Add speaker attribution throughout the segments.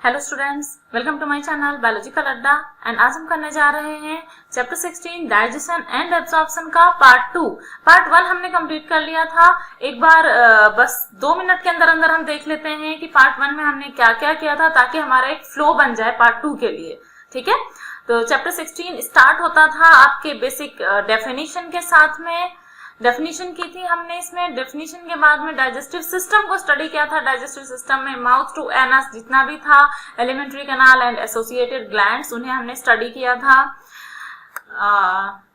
Speaker 1: Hello students, welcome to my channel biological Adda. And आज हम करने जा रहे हैं चैप्टर 16 डाइजेशन एंड एब्जॉर्प्शन का पार्ट 2। पार्ट 1 हमने कंप्लीट कर लिया था। एक बार बस 2 मिनट के अंदर अंदर हम देख लेते हैं कि पार्ट 1 में हमने क्या क्या किया था, ताकि हमारा एक फ्लो बन जाए पार्ट 2 के लिए। ठीक है, तो चैप्टर 16 स्टार्ट होता था आपके बेसिक डेफिनेशन के साथ में। डेफिनेशन की थी हमने इसमें। डेफिनेशन के बाद में डाइजेस्टिव सिस्टम को स्टडी किया था। डाइजेस्टिव सिस्टम में माउथ टू एनस जितना भी था, alimentary canal and associated glands, उन्हें हमने स्टडी किया था।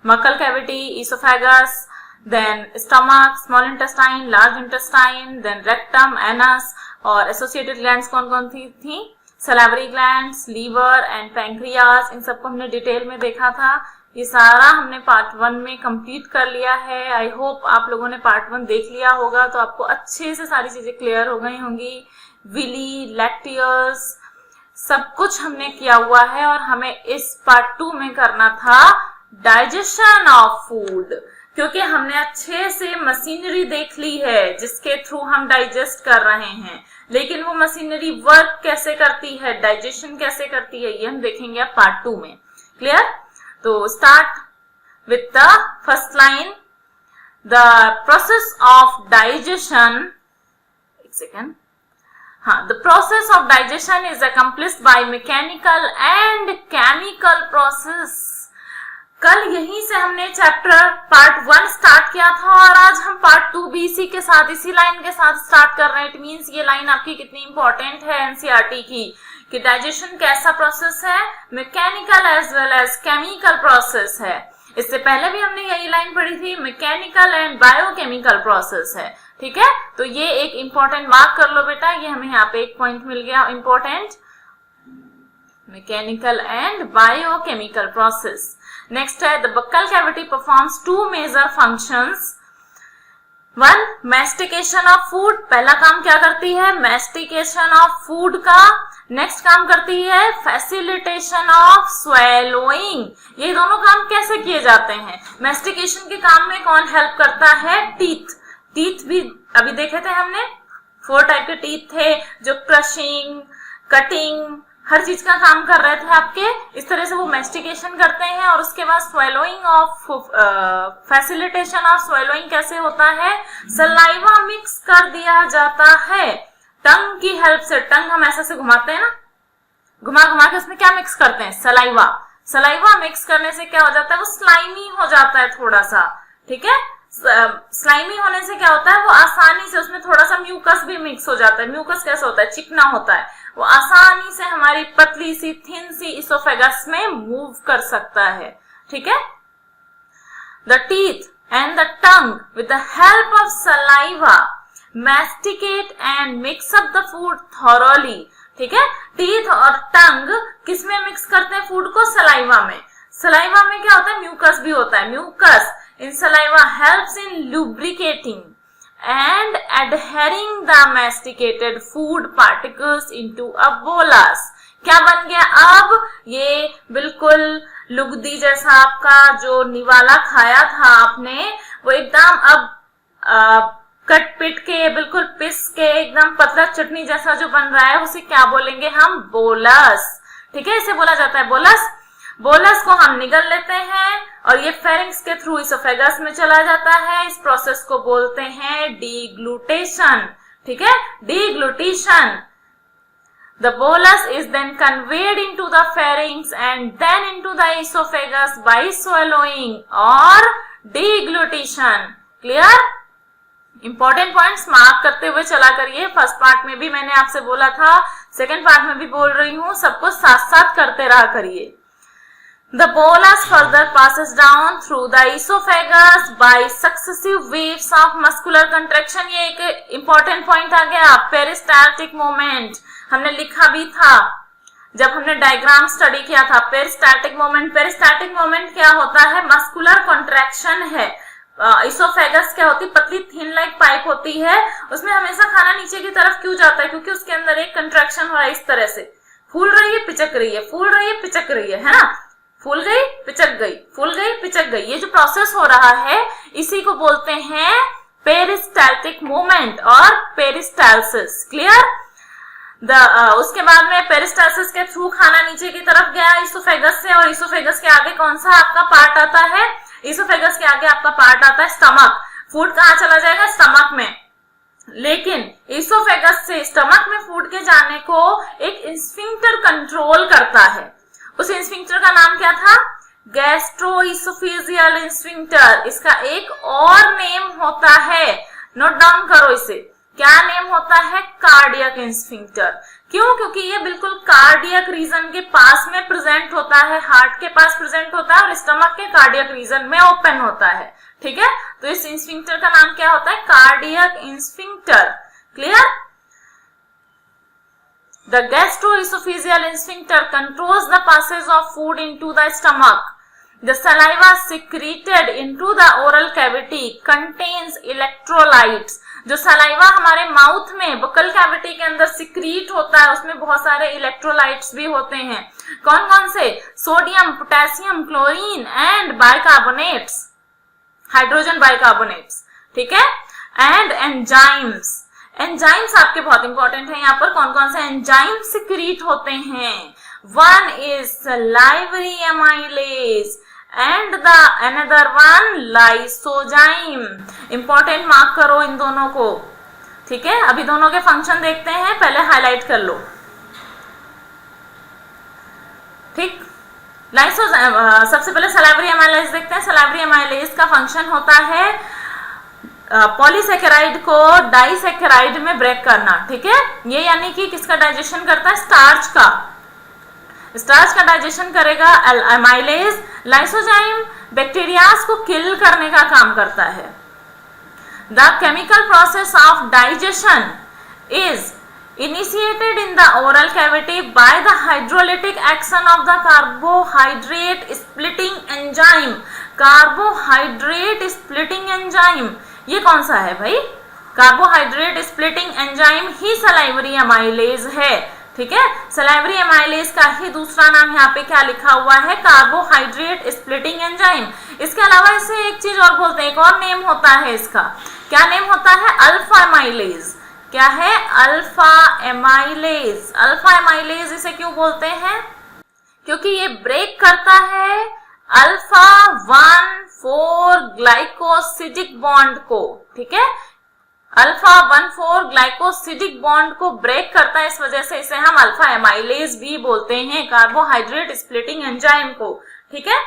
Speaker 1: Buccal cavity, oesophagus, then stomach, small intestine, large intestine, then rectum, anus, और एसोसिएटेड ग्लैंड्स कौन कौन थी salivary glands, liver and pancreas. इन सबको हमने डिटेल में देखा था। ये सारा हमने पार्ट 1 में कंप्लीट कर लिया है। आई होप आप लोगों ने पार्ट 1 देख लिया होगा, तो आपको अच्छे से सारी चीजें क्लियर हो गई होंगी। विली, लैक्टियस, सब कुछ हमने किया हुआ है। और हमें इस पार्ट 2 में करना था डाइजेशन ऑफ फूड, क्योंकि हमने अच्छे से मशीनरी देख ली है जिसके थ्रू हम डाइजेस्ट कर रहे हैं। लेकिन वो मशीनरी वर्क कैसे करती है, डाइजेशन कैसे करती है, ये हम देखेंगे अब पार्ट 2 में। क्लियर? तो start with the first line. The process of digestion, एक सेकेंड, हाँ, the process of digestion is accomplished by mechanical and chemical process. कल यहीं से हमने चैप्टर पार्ट 1 स्टार्ट किया था और आज हम पार्ट 2 भी इसी के साथ, इसी लाइन के साथ स्टार्ट कर रहे हैं। इट मींस ये लाइन आपकी कितनी इंपॉर्टेंट है एनसीईआरटी की, कि डाइजेशन कैसा प्रोसेस है, mechanical as well as chemical process है। इससे पहले भी हमने यही लाइन पढ़ी थी, मैकेनिकल एंड बायोकेमिकल प्रोसेस है। ठीक है, तो ये एक इंपॉर्टेंट मार्क कर लो बेटा, ये हमें यहाँ पे एक पॉइंट मिल गया important, mechanical and biochemical process. Next है the buccal cavity performs 2 major functions. 1, mastication of food, पहला काम क्या करती है, मैस्टिकेशन ऑफ फूड का। नेक्स्ट काम करती है फैसिलिटेशन ऑफ स्वेलोइंग। ये दोनों काम कैसे किए जाते हैं? मैस्टिकेशन के काम में कौन हेल्प करता है? टीथ। टीथ भी अभी देखे थे हमने, 4 टाइप के टीथ थे जो क्रशिंग, कटिंग, हर चीज का काम कर रहे थे आपके। इस तरह से वो मैस्टिकेशन करते हैं। और उसके बाद swallowing of, facilitation of swallowing कैसे होता है? सलाइवा मिक्स कर दिया जाता है टंग की हेल्प से। टंग हम ऐसे घुमाते हैं ना, घुमा घुमा के उसमें क्या मिक्स करते हैं? सलाइवा। सलाइवा मिक्स करने से क्या हो जाता है? वो स्लाइमी हो जाता है थोड़ा सा। ठीक है, स्लाइमी होने से क्या होता है, वो आसानी से, उसमें थोड़ा सा म्यूकस भी मिक्स हो जाता है। म्यूकस कैसे होता है? चिकना होता है। वो आसानी से हमारी पतली सी, थिन सी इसोफेगस में मूव कर सकता है। ठीक है, the teeth and the tongue with the help of saliva masticate and mix up the food thoroughly। ठीक है, टीथ और टंग किस में मिक्स करते हैं फूड को? सलाइवा में। सलाइवा में क्या होता है? म्यूकस भी होता है। Mucus in saliva helps in lubricating and adhering the masticated food particles into a bolus। क्या बन गया अब? ये बिल्कुल लुगदी जैसा आपका जो निवाला खाया था आपने, वो एकदम अब कट पिट के, बिल्कुल पिस के, एकदम पतला चटनी जैसा जो बन रहा है, उसे क्या बोलेंगे हम? बोलस। ठीक है, इसे बोला जाता है बोलस। बोलस को हम निगल लेते हैं और ये फेरिंग्स के थ्रू इसोफेगस में चला जाता है। इस प्रोसेस को बोलते हैं डीग्लूटेशन। ठीक है, डीग्लूटेशन। The bolus is then conveyed into the pharynx and then into the esophagus by swallowing or deglutition। Clear? Important points mark करते हुए चला करिए। फर्स्ट पार्ट में भी मैंने आपसे बोला था, सेकंड पार्ट में भी बोल रही हूँ, सबको साथ साथ करते रहा करिए। The bolus further passes down through the esophagus by successive waves of muscular contraction। ये एक इंपॉर्टेंट पॉइंट आ गया, पेरिस्टाल्टिक मोमेंट। हमने लिखा भी था जब हमने डायग्राम स्टडी किया था, पेरिस्टाल्टिक मोमेंट। पेरिस्टाल्टिक मोमेंट क्या होता है? मस्कुलर कॉन्ट्रैक्शन है। इसोफेगस क्या होती है? पतली थिन लाइक पाइप होती है, उसमें हमेशा खाना नीचे की तरफ क्यों जाता है? क्योंकि उसके अंदर एक कंट्रैक्शन हो रहा है, इस तरह से फूल रही है, पिचक रही है, फूल रही है, पिचक रही है ना? फूल गई, पिचक गई, फूल गई, पिचक गई। ये जो प्रोसेस हो रहा है इसी को बोलते हैं पेरिस्टाल्टिक मूवमेंट और पेरिस्टाल्सिस। क्लियर? उसके बाद में पेरिस्टालसिस के थ्रू खाना नीचे की तरफ गया ईसोफेगस से, और ईसोफेगस के आगे कौन सा आपका पार्ट आता है, ईसोफेगस के आगे आपका पार्ट आता है स्टमक। फूड कहाँ चला जाएगा, स्टमक में। लेकिन ईसोफेगस से स्टमक में फूड के जाने को एक इंस्फिंक्टर कंट्रोल करता है। उस इंस्फिंक्टर का नाम क्या था, गैस्ट्रोइसोफेजियल इंस्फिंक्टर। इसका एक और नेम होता है, नोट डाउन करो इसे, क्या नेम होता है, कार्डियक इंस्फिंक्टर। क्यों, क्योंकि ये बिल्कुल कार्डियक रीजन के पास में प्रेजेंट होता है, हार्ट के पास प्रेजेंट होता है और स्टमक के कार्डियक रीजन में ओपन होता है। ठीक है, तो इस इंस्फिंक्टर का नाम क्या होता है, cardiac sphincter. Clear? The gastroesophageal sphincter controls the passage of food into the stomach. The saliva secreted into the oral cavity contains electrolytes. जो सलाइवा हमारे माउथ में बकल कैविटी के अंदर सिक्रीट होता है, उसमें बहुत सारे इलेक्ट्रोलाइट्स भी होते हैं। कौन कौन से, sodium, potassium, chlorine and bicarbonates, hydrogen bicarbonates. ठीक है, एंड एंजाइम्स। एंजाइम्स आपके बहुत इंपॉर्टेंट है, यहाँ पर कौन कौन से एंजाइम सिक्रीट होते हैं, one is salivary amylase and the another one lysozyme. Important, mark करो इन दोनों को। ठीक है, अभी दोनों के फंक्शन देखते हैं, पहले हाईलाइट कर लो। ठीक, लाइसोजाइम, सबसे पहले सलाइवरी एमाइलेज देखते हैं। सलाइवरी एमाइलेज का फंक्शन होता है पॉलीसेकेराइड को डाइसेकेराइड में ब्रेक करना। ठीक है, ये यानी कि किसका डाइजेशन करता है, स्टार्च का। स्टार्च का डाइजेशन करेगा एमाइलेज। लाइसोजाइम बैक्टीरियाज को किल करने का काम करता है। The chemical process of digestion is initiated in the oral cavity by the hydrolytic action of the carbohydrate splitting enzyme. Carbohydrate splitting enzyme, ये कौन सा है भाई, कार्बोहाइड्रेट स्प्लिटिंग एंजाइम ही सलाइवरी एमाइलेज है। ठीक है, सलाइवरी एमाइलेज का ही दूसरा नाम यहाँ पे क्या लिखा हुआ है, कार्बोहाइड्रेट स्प्लिटिंग एंजाइम। इसके अलावा इसे एक चीज और बोलते हैं, एक और नेम होता है इसका, क्या नेम होता है, अल्फा एमाइलेज। क्या है, अल्फा एमाइलेज। अल्फा एमाइलेज इसे क्यों बोलते हैं, क्योंकि ये ब्रेक करता है अल्फा 1,4 ग्लाइकोसिडिक बॉन्ड को। ठीक है, अल्फा 1,4 ग्लाइकोसिडिक बॉन्ड को ब्रेक करता है, इस वजह से इसे हम अल्फा एमाइलेज भी बोलते हैं, कार्बोहाइड्रेट स्प्लिटिंग एंजाइम को। ठीक है,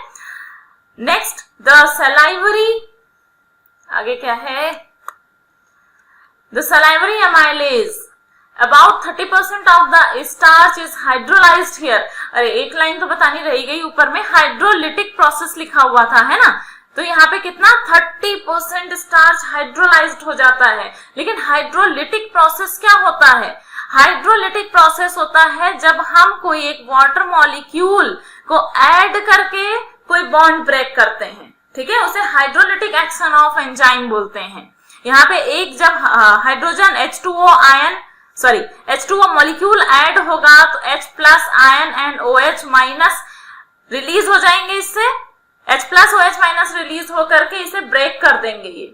Speaker 1: नेक्स्ट द सलाइवरी, आगे क्या है, the salivary amylase about 30% of the starch is hydrolyzed here। अरे एक लाइन तो बतानी रही गई, ऊपर में हाइड्रोलिटिक प्रोसेस लिखा हुआ था, है ना, तो यहाँ पे कितना 30% स्टार्च हाइड्रोलाइज्ड हो जाता है। लेकिन हाइड्रोलिटिक प्रोसेस क्या होता है, हाइड्रोलिटिक प्रोसेस होता है जब हम कोई एक वाटर मॉलिक्यूल को ऐड करके कोई बॉन्ड ब्रेक करते हैं। ठीक है, उसे हाइड्रोलिटिक एक्शन ऑफ एंजाइम बोलते हैं। यहाँ पे एक जब hydrogen H2O ion H2O molecule add होगा तो H plus ion and OH minus release हो जाएंगे, इससे H plus OH minus release होकर के इसे ब्रेक कर देंगे। ये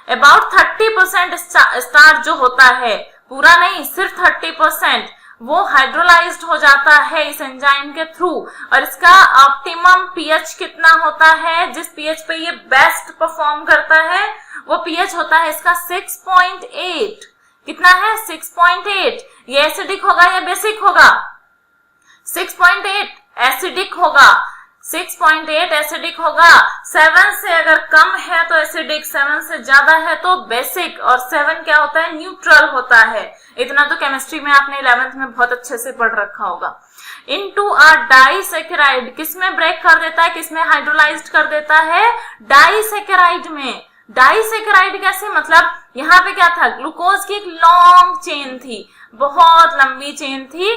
Speaker 1: अबाउट 30% स्टार्च जो होता है, पूरा नहीं, सिर्फ 30%, वो हाइड्रोलाइज्ड हो जाता है इस एंजाइम के थ्रू। और इसका ऑप्टिमम पीएच कितना होता है, जिस पीएच पे ये बेस्ट परफॉर्म करता है, वो पीएच होता है इसका 6.8। कितना है, 6.8। ये एसिडिक होगा या बेसिक होगा, 6.8 एसिडिक होगा, 6.8 एसिडिक होगा। 7 से अगर कम है तो एसिडिक, 7 से ज्यादा है तो बेसिक, और 7 क्या होता है, न्यूट्रल होता है। इतना तो केमिस्ट्री में आपने 11th में बहुत अच्छे से पढ़ रखा होगा। इनटू अ डाइसेकेराइड, किसमें ब्रेक कर देता है, किसमें हाइड्रोलाइज्ड कर देता है, डाइसेकेराइड में। डाइसेकेराइड कैसे, मतलब यहाँ पे क्या था, ग्लूकोज की एक लॉन्ग चेन थी, बहुत लंबी चेन थी।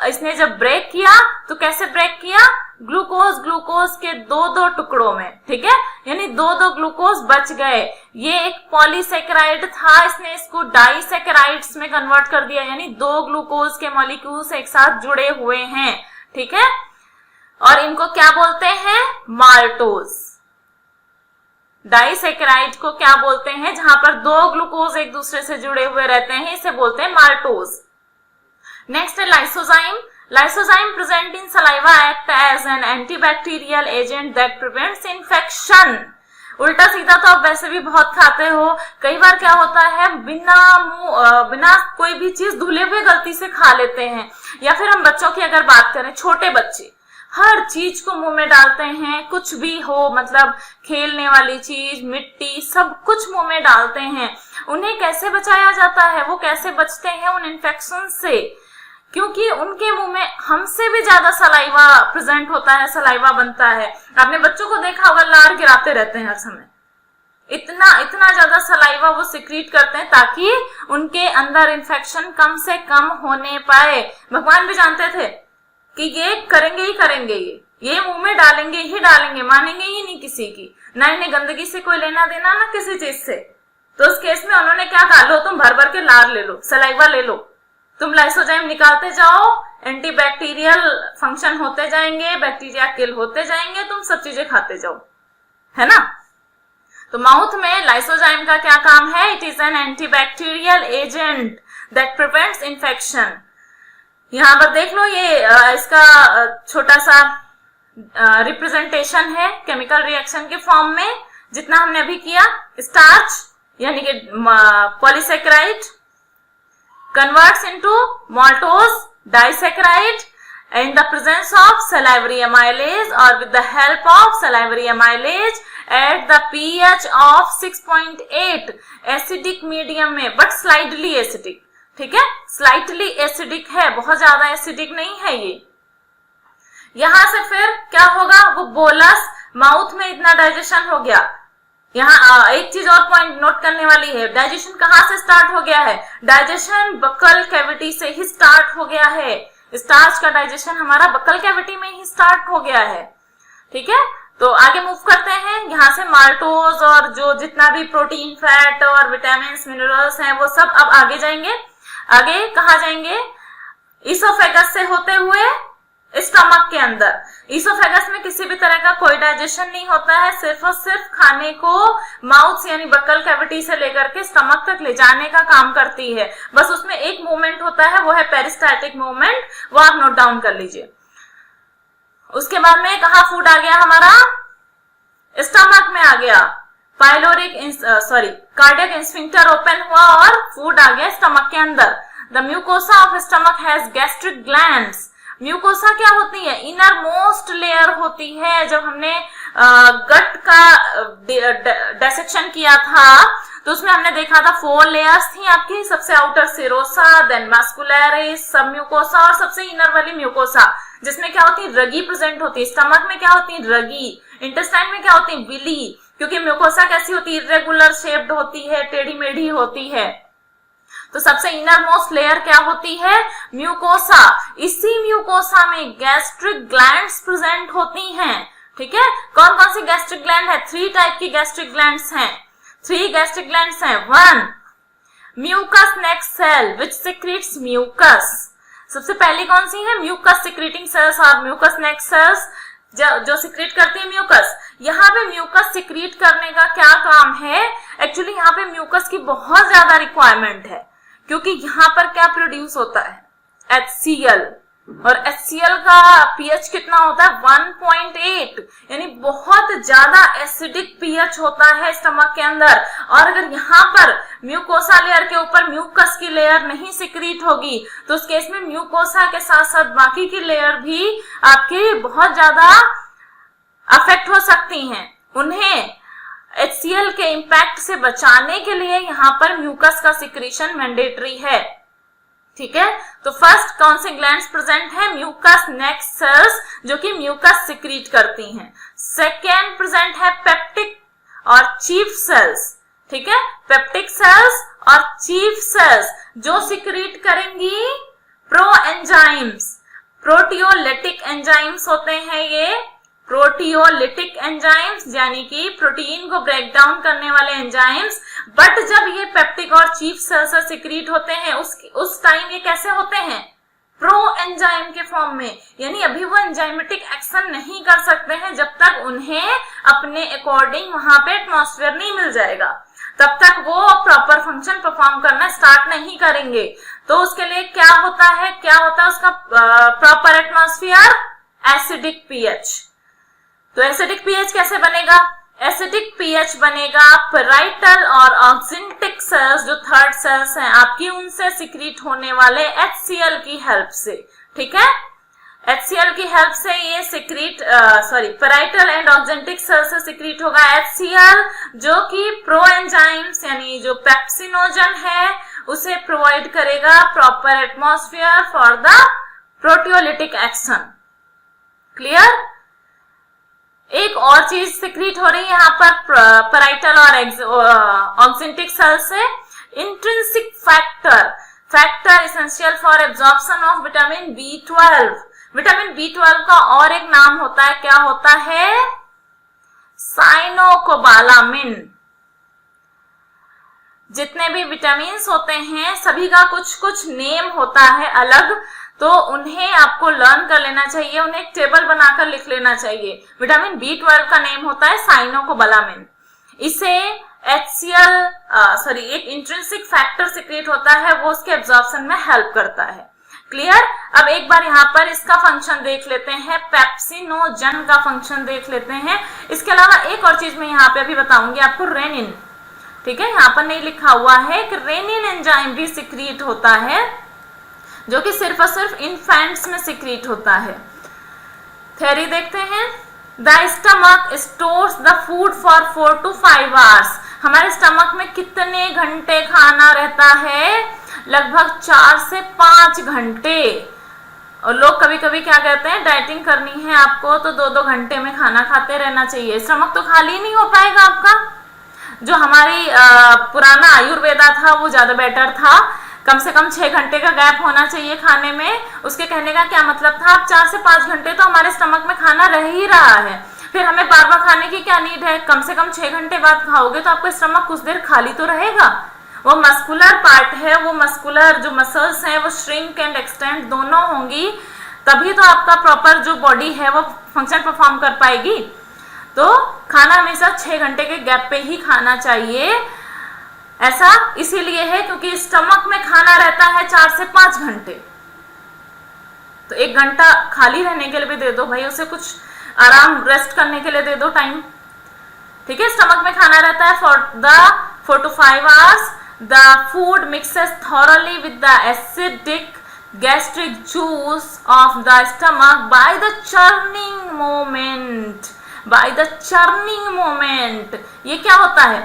Speaker 1: इसने जब ब्रेक किया तो कैसे ब्रेक किया, ग्लूकोज के दो टुकड़ों में। ठीक है, यानी दो ग्लूकोज बच गए। ये एक पॉलीसेकेराइड था, इसने इसको डाइसेकेराइड्स में कन्वर्ट कर दिया, यानी 2 ग्लूकोज के मॉलिक्यूल्स एक साथ जुड़े हुए हैं। ठीक है, और इनको क्या बोलते हैं, माल्टोज। डाइसेकेराइड को क्या बोलते हैं, जहां पर 2 ग्लूकोज एक दूसरे से जुड़े हुए रहते हैं, इसे बोलते हैं माल्टोज। नेक्स्ट है lysozyme. Lysozyme present in saliva act as an antibacterial agent that prevents infection. उल्टा सीधा तो आप वैसे भी बहुत खाते हो. कई बार क्या होता है, बिना कोई भी चीज धुले हुए गलती से खा लेते हैं. या फिर हम बच्चों की अगर बात करें, छोटे बच्चे हर चीज को मुंह में डालते हैं, कुछ भी हो, मतलब खेलने वाली चीज, मिट्टी, सब कुछ मुंह में डालते हैं. उन्हें कैसे बचाया जाता है, वो कैसे बचते हैं उन इन्फेक्शन से? क्योंकि उनके मुंह में हमसे भी ज्यादा सलाइवा प्रेजेंट होता है, सलाइवा बनता है. आपने बच्चों को देखा होगा, लार गिराते रहते हैं हर समय. इतना ज्यादा सलाइवा वो सिक्रीट करते हैं ताकि उनके अंदर इन्फेक्शन कम से कम होने पाए. भगवान भी जानते थे कि ये करेंगे ही करेंगे, ये मुंह में डालेंगे ही डालेंगे, मानेंगे ही नहीं किसी की. ना इन्हें गंदगी से कोई लेना देना, ना किसी चीज से. तो उस केस में उन्होंने क्या कहा, लो तुम भर भर के लार ले लो, सलाइवा ले लो, तुम लाइसोजाइम निकालते जाओ, एंटीबैक्टीरियल फंक्शन होते जाएंगे, बैक्टीरिया किल होते जाएंगे, तुम सब चीजें खाते जाओ, है ना. तो माउथ में लाइसोजाइम का क्या काम है? It is an antibacterial agent that prevents infection. यहां पर देख लो, ये इसका छोटा सा रिप्रेजेंटेशन है केमिकल रिएक्शन के फॉर्म में, जितना हमने अभी किया. स्टार्च यानी कि polysaccharide converts into maltose disaccharide in the presence of salivary amylase or with the help of salivary amylase at the pH of 6.8 acidic medium में, but slightly acidic. ठीक है, slightly acidic है, बहुत ज्यादा acidic नहीं है ये. यहां से फिर क्या होगा, वो बोलस माउथ में इतना डाइजेशन हो गया. यहाँ एक चीज और पॉइंट नोट करने वाली है, डाइजेशन कहाँ से स्टार्ट हो गया है? डाइजेशन बक्कल कैविटी से ही स्टार्ट हो गया है. स्टार्च का डाइजेशन हमारा बक्कल कैविटी में ही स्टार्ट हो गया है. ठीक है, तो आगे मूव करते हैं. यहाँ से माल्टोज और जो जितना भी प्रोटीन, फैट और विटामिन, मिनरल्स हैं, वो सब अब आगे जाएंगे. आगे कहाँ जाएंगे? इसोफेगस से होते हुए स्टमक के अंदर. इसोफेगस में किसी भी तरह का कोई डाइजेशन नहीं होता है, सिर्फ और सिर्फ खाने को माउथ यानी बक्कल कैविटी से लेकर के स्टमक तक ले जाने का काम करती है. बस उसमें एक मूवमेंट होता है, वो है पेरिस्टाल्टिक मूवमेंट, वो आप नोट डाउन कर लीजिए. उसके बाद में कहा फूड आ गया हमारा? स्टमक में आ गया. कार्डियक स्फिंक्टर ओपन हुआ और फूड आ गया स्टमक के अंदर. The mucosa of stomach has gastric glands. Mucosa क्या होती है? इनर मोस्ट लेयर होती है. जब हमने गट का डिसेक्शन किया था तो उसमें हमने देखा था 4 लेयर्स थी आपकी. सबसे आउटर सिरोसा, देन मास्कुलरिस, सब म्यूकोसा और सबसे इनर वाली म्यूकोसा, जिसमें क्या होती है? रगी प्रेजेंट होती है. स्टमक में क्या होती है? रगी. इंटेस्टाइन में क्या होती है? विली. क्योंकि म्यूकोसा कैसी होती है? इरेगुलर शेप्ड होती है, टेढ़ी मेढ़ी होती है. तो सबसे इनर मोस्ट लेयर क्या होती है? म्यूकोसा. इसी म्यूकोसा में गैस्ट्रिक ग्लैंड्स प्रेजेंट होती हैं. ठीक है, कौन कौन सी गैस्ट्रिक ग्लैंड है? 3 टाइप की गैस्ट्रिक ग्लैंड्स हैं. 3 गैस्ट्रिक ग्लैंड्स हैं. 1 mucus next cell which secretes mucus. सबसे पहली कौन सी है? म्यूकस सिक्रीटिंग सेल्स और म्यूकस नेक्स्ट सेल्स जो सिक्रीट करती है म्यूकस. यहाँ पे म्यूकस सिक्रीट करने का क्या काम है? एक्चुअली यहाँ पे म्यूकस की बहुत ज्यादा रिक्वायरमेंट है, क्योंकि यहाँ पर क्या प्रोड्यूस होता है? HCl. और HCl का pH कितना होता है? 1.8, यानी बहुत ज्यादा एसिडिक pH होता है स्टमक के अंदर. और अगर यहाँ पर म्यूकोसा लेयर के ऊपर म्यूकस की लेयर नहीं सिक्रीट होगी तो उस केस में म्यूकोसा के साथ साथ बाकी की लेयर भी आपकी बहुत ज्यादा अफेक्ट हो सकती हैं. उन्हें HCl के इंपैक्ट से बचाने के लिए यहाँ पर म्यूकस का सिक्रीशन मैंडेटरी है. ठीक है, तो फर्स्ट कौन से ग्लैंड्स प्रेजेंट है? म्यूकस नेक्स्ट सेल्स, जो कि म्यूकस सिक्रीट करती हैं. सेकेंड प्रेजेंट है पेप्टिक और चीफ सेल्स. ठीक है, पेप्टिक सेल्स और चीफ सेल्स जो सिक्रीट करेंगी प्रो एंजाइम्स. प्रोटियोलिटिक एंजाइम्स होते हैं ये. प्रोटियोलिटिक एंजाइम्स यानी कि प्रोटीन को ब्रेक डाउन करने वाले एंजाइम्स. बट जब ये पेप्टिक और चीफ सेल से सिक्रीट होते हैं उस टाइम ये कैसे होते हैं? प्रो एंजाइम के फॉर्म में. यानी अभी वो एंजाइमेटिक एक्शन नहीं कर सकते हैं जब तक उन्हें अपने अकॉर्डिंग वहां पे एटमॉस्फेयर नहीं मिल जाएगा. तब तक वो प्रॉपर फंक्शन परफॉर्म करना स्टार्ट नहीं करेंगे। तो उसके लिए क्या होता है उसका प्रॉपर एटमॉस्फेयर, एसिडिक पीएच। तो एसिडिक पीएच कैसे बनेगा? एसिडिक पीएच बनेगा पैराइटल और ऑक्सिंटिक सेल्स, जो थर्ड सेल्स हैं आपकी, उनसे सिक्रीट होने वाले HCl की हेल्प से। ठीक है, HCl की हेल्प से ये सिक्रीट पैराइटल एंड ऑक्सिंटिक सेल से सिक्रीट होगा HCl, जो कि प्रोएंजाइम्स यानी जो पेप्सिनोजन है उसे प्रोवाइड करेगा proper atmosphere for the proteolytic action. Clear? एक और चीज सिक्रीट हो रही है यहाँ पर पैराइटल और ऑक्सिंटिक सेल से, intrinsic factor essential for absorption of vitamin B12। Vitamin B12 का और एक नाम होता है, क्या होता है? साइनोकोबालामिन। जितने भी विटामिन होते हैं सभी का कुछ कुछ नेम होता है अलग, तो उन्हें आपको लर्न कर लेना चाहिए, उन्हें एक टेबल बनाकर लिख लेना चाहिए। विटामिन B12 का नेम होता है साइनोकोबालामिन। इसे HCl एक इंट्रिंसिक फैक्टर सिक्रेट होता है, वो उसके एब्जॉर्प्शन में हेल्प करता है। क्लियर? अब एक बार यहाँ पर इसका फंक्शन देख लेते हैं, पेप्सिनोजन का फंक्शन देख लेते हैं। इसके अलावा एक और चीज मैं यहाँ पे अभी बताऊंगी आपको, रेनिन। ठीक है, यहाँ पर नहीं लिखा हुआ है कि रेनिन एंजाइम भी सिक्रीट होता है, जो कि सिर्फ और सिर्फ इन्फेंट्स में सिक्रीट होता है। थ्योरी देखते हैं। The stomach stores the food for 4 to 5 hours. हमारे स्टमक में कितने घंटे खाना रहता है? लगभग 4 से 5 घंटे। और लोग कभी कभी क्या कहते हैं, डाइटिंग करनी है आपको तो 2-2 घंटे में खाना खाते रहना चाहिए, स्टमक तो खाली नहीं हो पाएगा आपका। जो हमारी पुराना आयुर्वेदा था वो ज्यादा बेटर था, कम से कम 6 घंटे का गैप होना चाहिए खाने में। उसके कहने का क्या मतलब था, अब 4 से 5 घंटे तो हमारे स्टमक में खाना रह ही रहा है, फिर हमें बार बार खाने की क्या नीड है? कम से कम 6 घंटे बाद खाओगे तो आपका स्टमक कुछ देर खाली तो रहेगा। वो मस्कुलर पार्ट है, वो मस्कुलर जो मसल्स हैं वो श्रिंक एंड एक्सटेंड दोनों होंगी, तभी तो आपका प्रॉपर जो बॉडी है वो फंक्शन परफॉर्म कर पाएगी। तो खाना हमेशा 6 घंटे के गैप पे ही खाना चाहिए। ऐसा इसीलिए है क्योंकि स्टमक में खाना रहता है 4 से 5 घंटे, तो 1 घंटा खाली रहने के लिए भी दे दो भाई, उसे कुछ आराम रेस्ट करने के लिए दे दो टाइम। ठीक है, स्टमक में खाना रहता है for the 4 to 5 hours. The food mixes thoroughly with the acidic gastric juice of the stomach by the churning moment. By the churning moment, ये क्या होता है?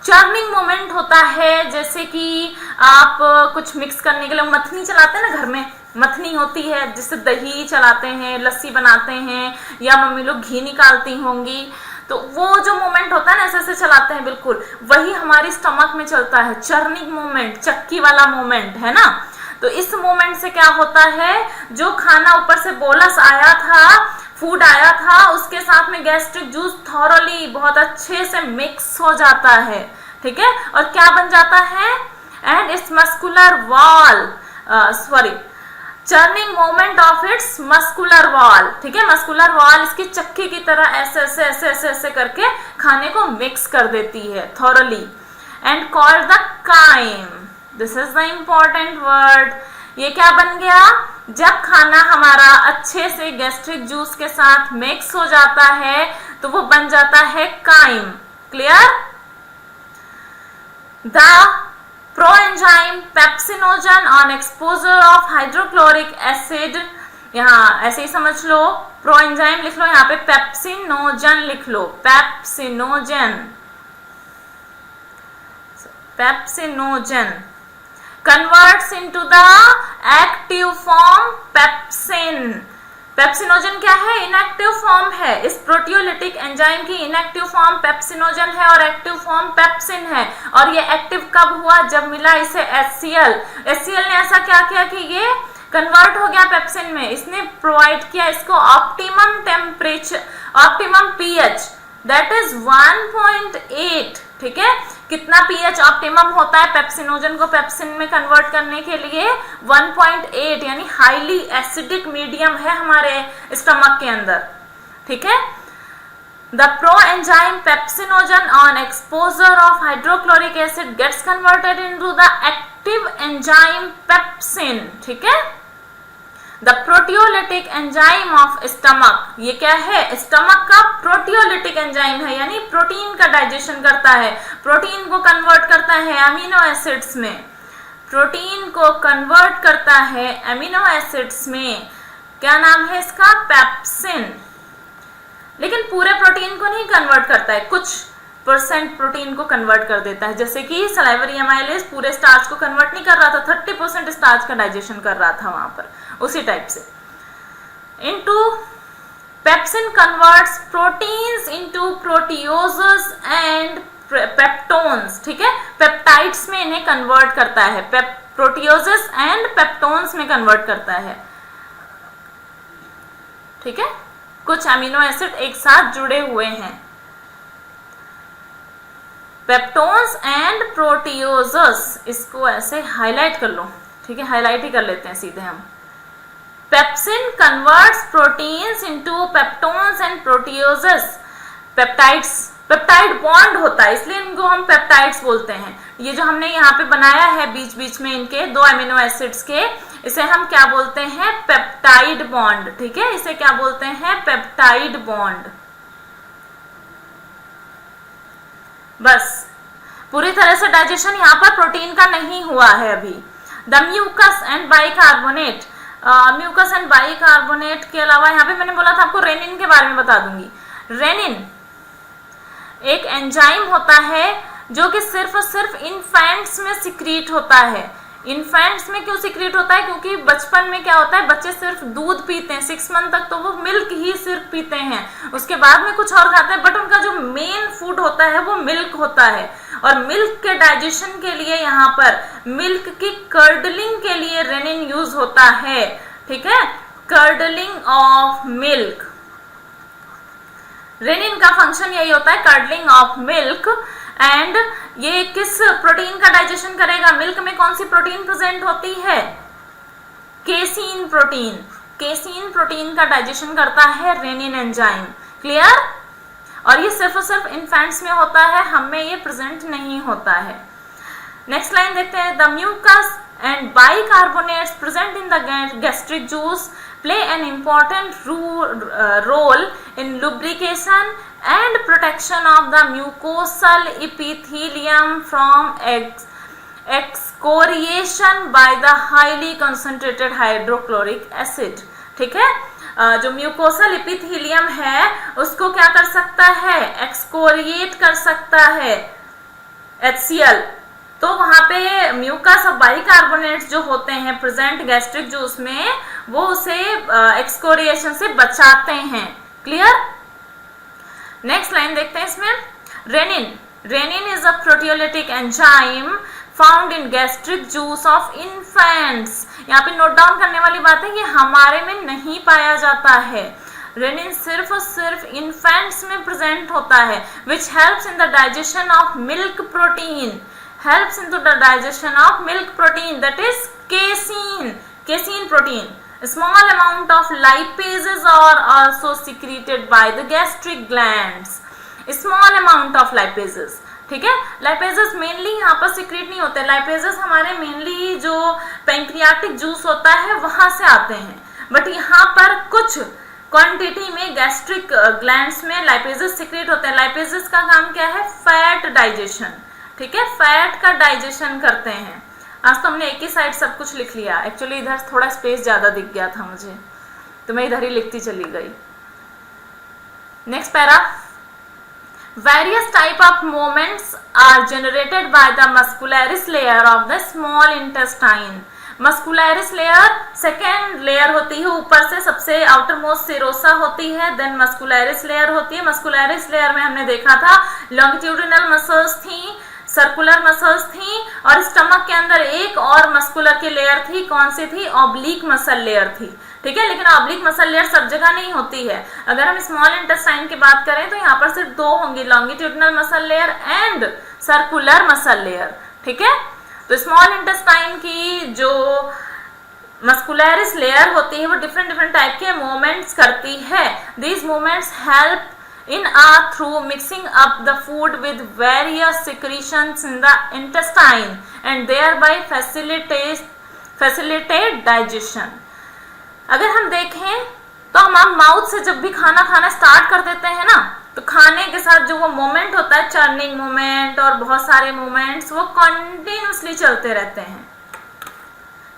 Speaker 1: चर्निंग मोमेंट होता है जैसे कि आप कुछ मिक्स करने के लिए मथनी चलाते हैं ना, घर में मथनी होती है जिससे दही चलाते हैं, लस्सी बनाते हैं, या मम्मी लोग घी निकालती होंगी, तो वो जो मोमेंट होता है ना, ऐसे ऐसे चलाते हैं, बिल्कुल वही हमारी स्टमक में चलता है। चर्निंग मोमेंट, चक्की वाला मोमेंट है ना। तो इस मोमेंट से क्या होता है, जो खाना ऊपर से बोलस आया था, फूड आया था, उसके साथ में गैस्ट्रिक जूस थॉरली बहुत अच्छे से मिक्स हो जाता है। ठीक है, और क्या बन जाता है? And it's muscular wall, churning moment of its muscular wall. ठीक है, मस्कुलर वॉल इसकी चक्की की तरह ऐसे ऐसे ऐसे ऐसे ऐसे करके खाने को मिक्स कर देती है thoroughly, and called the chyme. This is the important word. ये क्या बन गया? जब खाना हमारा अच्छे से गैस्ट्रिक जूस के साथ मिक्स हो जाता है तो वो बन जाता है chyme. Clear? The proenzyme pepsinogen on exposure of hydrochloric acid, यहाँ ऐसे ही समझ लो, प्रोएंजाइम लिख लो, यहाँ पे पेप्सिनोजन लिख लो, pepsinogen, pepsinogen converts into the active form pepsin। Pepsinogen क्या है? इनएक्टिव फॉर्म है। इस प्रोटियोलिटिक एंजाइम की इनएक्टिव फॉर्म पेप्सिनोजन है और एक्टिव फॉर्म पेप्सिन है। और ये एक्टिव कब हुआ? जब मिला इसे HCl। HCl ने ऐसा क्या किया कि ये कन्वर्ट हो गया पेप्सिन में, इसने प्रोवाइड किया इसको optimum temperature, optimum pH, that is 1.8। ठीक है, कितना पीएच ऑप्टिमम होता है पेप्सिनोजन को पेप्सिन में कन्वर्ट करने के लिए? 1.8, यानी हाईली एसिडिक मीडियम है हमारे स्टमक के अंदर। ठीक है, The proenzyme pepsinogen on exposure of hydrochloric acid gets converted into the active enzyme pepsin. ठीक है, The proteolytic enzyme of stomach, ये क्या है, स्टमक का प्रोटियोलिटिक एंजाइम है, यानी प्रोटीन का डाइजेशन करता है, प्रोटीन को कन्वर्ट करता है अमीनो एसिड्स में, प्रोटीन को कन्वर्ट करता है अमीनो एसिड्स में, क्या नाम है इसका, पेप्सिन। लेकिन पूरे प्रोटीन को नहीं कन्वर्ट करता है, कुछ परसेंट प्रोटीन को कन्वर्ट कर देता है, जैसे कि सलाइवरी एमाइलेज पूरे स्टार्च को कन्वर्ट नहीं कर रहा था, 30% स्टार्च का डाइजेशन कर रहा था वहां पर, उसी टाइप से। Into pepsin converts proteins into proteoses and peptones, ठीक है, पेप्टाइड्स में इन्हें कन्वर्ट करता है, प्रोटियोजेस एंड पेप्टोन्स में कन्वर्ट करता है, ठीक है, कुछ अमीनो एसिड एक साथ जुड़े हुए हैं, पेप्टोन्स एंड प्रोटियोजेस, इसको ऐसे हाईलाइट कर लो, ठीक है, हाईलाइट ही कर लेते हैं सीधे हम। Pepsin converts proteins into peptones and proteoses, peptides, peptide bond होता है इसलिए इनको हम पेप्टाइड्स बोलते हैं। ये जो हमने यहाँ पे बनाया है बीच बीच में इनके दो अमीनो एसिड्स के, इसे हम क्या बोलते हैं, पेप्टाइड बॉन्ड, ठीक है, इसे क्या बोलते हैं, पेप्टाइड बॉन्ड। बस पूरी तरह से डाइजेशन यहाँ पर प्रोटीन का नहीं हुआ है अभी। The mucus and bicarbonate, mucus and bicarbonate के अलावा यहाँ पे मैंने बोला था आपको रेनिन के बारे में बता दूंगी। रेनिन एक एंजाइम होता है जो कि सिर्फ और सिर्फ इन्फेंट्स में सिक्रीट होता है। इन्फेंट्स में क्यों सिक्रीट होता है, क्योंकि बचपन में क्या होता है, बच्चे सिर्फ दूध पीते हैं, 6 मंथ तक तो वो मिल्क ही सिर्फ पीते हैं, उसके बाद में कुछ और खाते हैं, बट उनका जो मेन फूड होता है वो मिल्क होता है। और मिल्क के डाइजेशन के लिए यहाँ पर मिल्क की कर्डलिंग के लिए रेनिन यूज होता है, ठीक है, कर्डलिंग ऑफ मिल्क। रेनिन का फंक्शन यही होता है, कर्डलिंग ऑफ मिल्क। एंड ये किस प्रोटीन का डाइजेशन करेगा, मिल्क में कौन सी प्रोटीन प्रेजेंट होती है, केसीन प्रोटीन, केसीन प्रोटीन का डाइजेशन करता है रेनिन एंजाइम, क्लियर। और ये सिर्फ और सिर्फ इन्फेंट्स में होता है, हम में ये प्रेजेंट नहीं होता है। नेक्स्ट लाइन देखते हैं, the mucus and bicarbonates present in the gastric juice play an important role in lubrication and protection of the mucosal epithelium from excoriation by the highly concentrated hydrochloric acid, ठीक है, जो mucosal epithelium है उसको क्या कर सकता है, एक्सकोरिएट कर सकता है HCl। तो वहां पे म्यूकस और बाइकार्बोनेट्स जो होते हैं प्रेजेंट गैस्ट्रिक जूस में, वो उसे एक्सकोरिएशन से बचाते हैं, क्लियर। नेक्स्ट लाइन देखते हैं इसमें, rennin, rennin is a proteolytic enzyme found in gastric juice of infants. यहाँ पे नोट डाउन करने वाली बात है, ये हमारे में नहीं पाया जाता है, रेनिन सिर्फ और सिर्फ इन्फेंट्स में प्रेजेंट होता है, विच helps in the digestion of milk protein, helps into the digestion of milk protein, that is casein, casein protein. A small amount of lipases are also secreted by the gastric glands. A small amount of lipases, ठीक है, lipases mainly यहाँ पर secrete नहीं होते, lipases हमारे mainly जो pancreatic juice होता है वहां से आते हैं, बट यहाँ पर कुछ क्वांटिटी में गैस्ट्रिक ग्लैंड्स में लाइपेजेस सिक्रेट होते हैं। लाइपेजेस का काम क्या है, फैट डाइजेशन, ठीक है, फैट का डाइजेशन करते हैं। आज तो हमने एक ही साइड सब कुछ लिख लिया, एक्चुअली इधर थोड़ा स्पेस ज्यादा दिख गया था मुझे, तो मैं इधर ही लिखती चली गई। Next para, various type of movements are generated by the muscularis layer of the small intestine. Muscularis layer second layer होती है, ऊपर से सबसे आउटर मोस्ट सिरोसा होती है, देन मस्कुलरिस लेयर होती है। मस्कुलरिस लेयर में हमने देखा था लॉन्गिट्यूडिनल मसल्स थी, सर्कुलर मसल्स थी, और स्टमक के अंदर एक और मस्कुलर की लेयर थी, कौन सी थी, ऑब्लिक मसल लेयर थी, ठीक है। लेकिन ऑब्लिक मसल लेयर सब जगह नहीं होती है, अगर हम स्मॉल इंटेस्टाइन की बात करें तो यहाँ पर सिर्फ 2 होंगी, longitudinal muscle layer and circular muscle layer, ठीक है। तो स्मॉल इंटेस्टाइन की जो मस्कुलरिस लेयर होती है वो डिफरेंट डिफरेंट टाइप के मूवमेंट्स करती है। These movements help through mixing up the food with various secretions in the intestine and thereby facilitate digestion. अगर हम देखें तो हम माउथ से जब भी खाना खाना स्टार्ट कर देते हैं ना, तो खाने के साथ जो वो मोमेंट होता है, चर्निंग मोमेंट और बहुत सारे मोमेंट्स, वो कंटिन्यूसली चलते रहते हैं.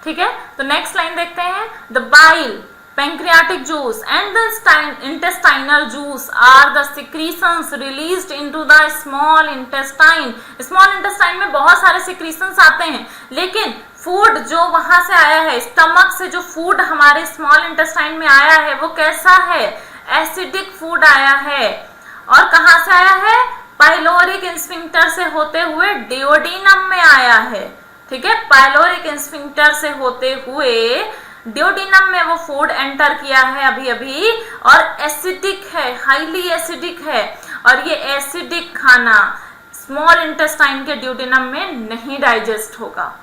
Speaker 1: ठीक है, तो नेक्स्ट लाइन देखते हैं. The bile, pancreatic juice and the intestinal juice are the secretions released into the small intestine. small intestine में बहुत सारे secretions आते हैं, लेकिन फूड जो वहां से आया है, स्टमक से जो फूड हमारे स्मॉल इंटेस्टाइन में आया है, वो कैसा है? एसिडिक फूड आया है. और कहां से आया है? पाइलोरिक स्फिंक्टर से होते हुए डिओडिनम में आया है. ठीक है, पाइलोरिक स्फिंक्टर से होते हुए डिओडिनम में वो फूड एंटर किया है अभी अभी, और एसिडिक है, हाईली एसिडिक है. और ये एसिडिक खाना स्मॉल इंटेस्टाइन के डिओडिनम में नहीं डाइजेस्ट होगा.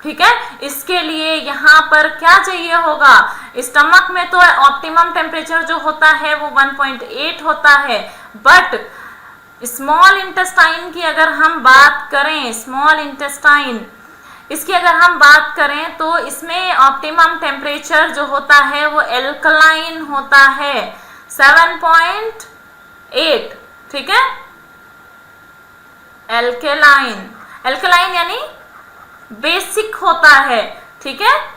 Speaker 1: ठीक है, इसके लिए यहाँ पर क्या चाहिए होगा? स्टमक में तो ऑप्टिमम टेम्परेचर जो होता है वो 1.8 होता है, बट स्मॉल इंटेस्टाइन की अगर हम बात करें, स्मॉल इंटेस्टाइन इसकी अगर हम बात करें तो इसमें ऑप्टिमम टेम्परेचर जो होता है वो एल्कलाइन होता है, 7.8. ठीक है, एल्कलाइन, एल्कलाइन यानी बेसिक होता है. ठीक है,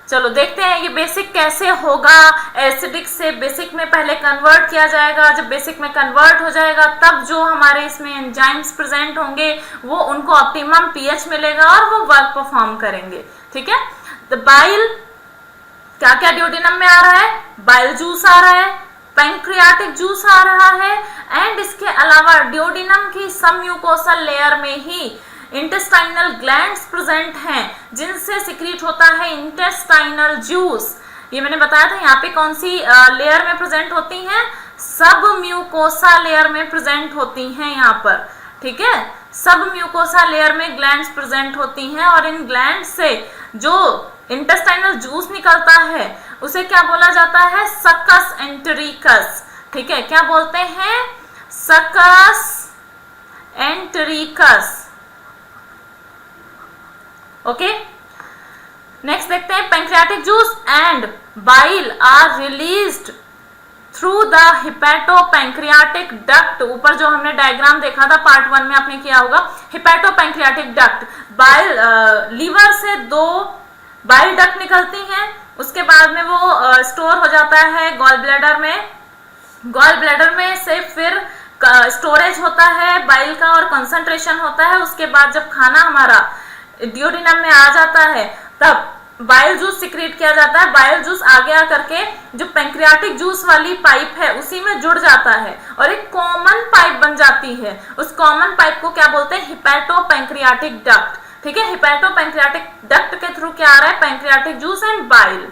Speaker 1: चलो देखते हैं ये बेसिक कैसे होगा. एसिडिक से बेसिक में पहले कन्वर्ट किया जाएगा. जब बेसिक में कन्वर्ट हो जाएगा तब जो हमारे इसमें एंजाइम्स प्रेजेंट होंगे वो उनको ऑप्टिमम पीएच मिलेगा और वो वर्क परफॉर्म करेंगे. ठीक है, तो बाइल, क्या क्या डिओडिनम में आ रहा है? बाइल जूस आ रहा है, पैंक्रियाटिक जूस आ रहा है, एंड इसके अलावा डिओडिनम की सब म्यूकोसल लेयर में ही इंटेस्टाइनल ग्लैंड्स प्रेजेंट हैं जिनसे सिक्रीट होता है इंटेस्टाइनल जूस. ये मैंने बताया था यहाँ पे कौन सी लेयर में प्रेजेंट होती हैं? सब म्यूकोसा लेयर में प्रेजेंट होती हैं यहाँ पर. ठीक है, सब म्यूकोसा लेयर में ग्लैंड्स प्रेजेंट होती हैं, और इन ग्लैंड से जो इंटेस्टाइनल जूस निकलता है उसे क्या बोला जाता है? सकस एंटेरिकस. ठीक है, क्या बोलते हैं? सकस एंटेरिकस. ओके, नेक्स्ट देखते हैं. Pancreatic juice and bile are released through the hepatopancreatic duct. ऊपर जो हमने डायग्राम देखा था पार्ट 1 में आपने किया होगा, हिपैटोपैंक्रियाटिक डक्ट. बाइल, लीवर से 2 बाइल डक्ट निकलती हैं, उसके बाद में वो स्टोर हो जाता है गॉल ब्लैडर में. गॉल ब्लैडर में से फिर स्टोरेज होता है बाइल का और कंसंट्रेशन होता है. उसके बाद जब खाना हमारा डिओडिनम में आ जाता है तब बाइल जूस सिक्रीट किया जाता है. बाइल जूस आगे आकर के जो पैंक्रियाटिक जूस वाली पाइप है उसी में जुड़ जाता है और एक कॉमन पाइप बन जाती है. उस कॉमन पाइप को क्या बोलते हैं? हिपैटोपैंक्रियाटिक डक्ट. ठीक है, हिपैटोपैंक्रियाटिक डक्ट के थ्रू क्या आ रहा है? Pancreatic juice and bile.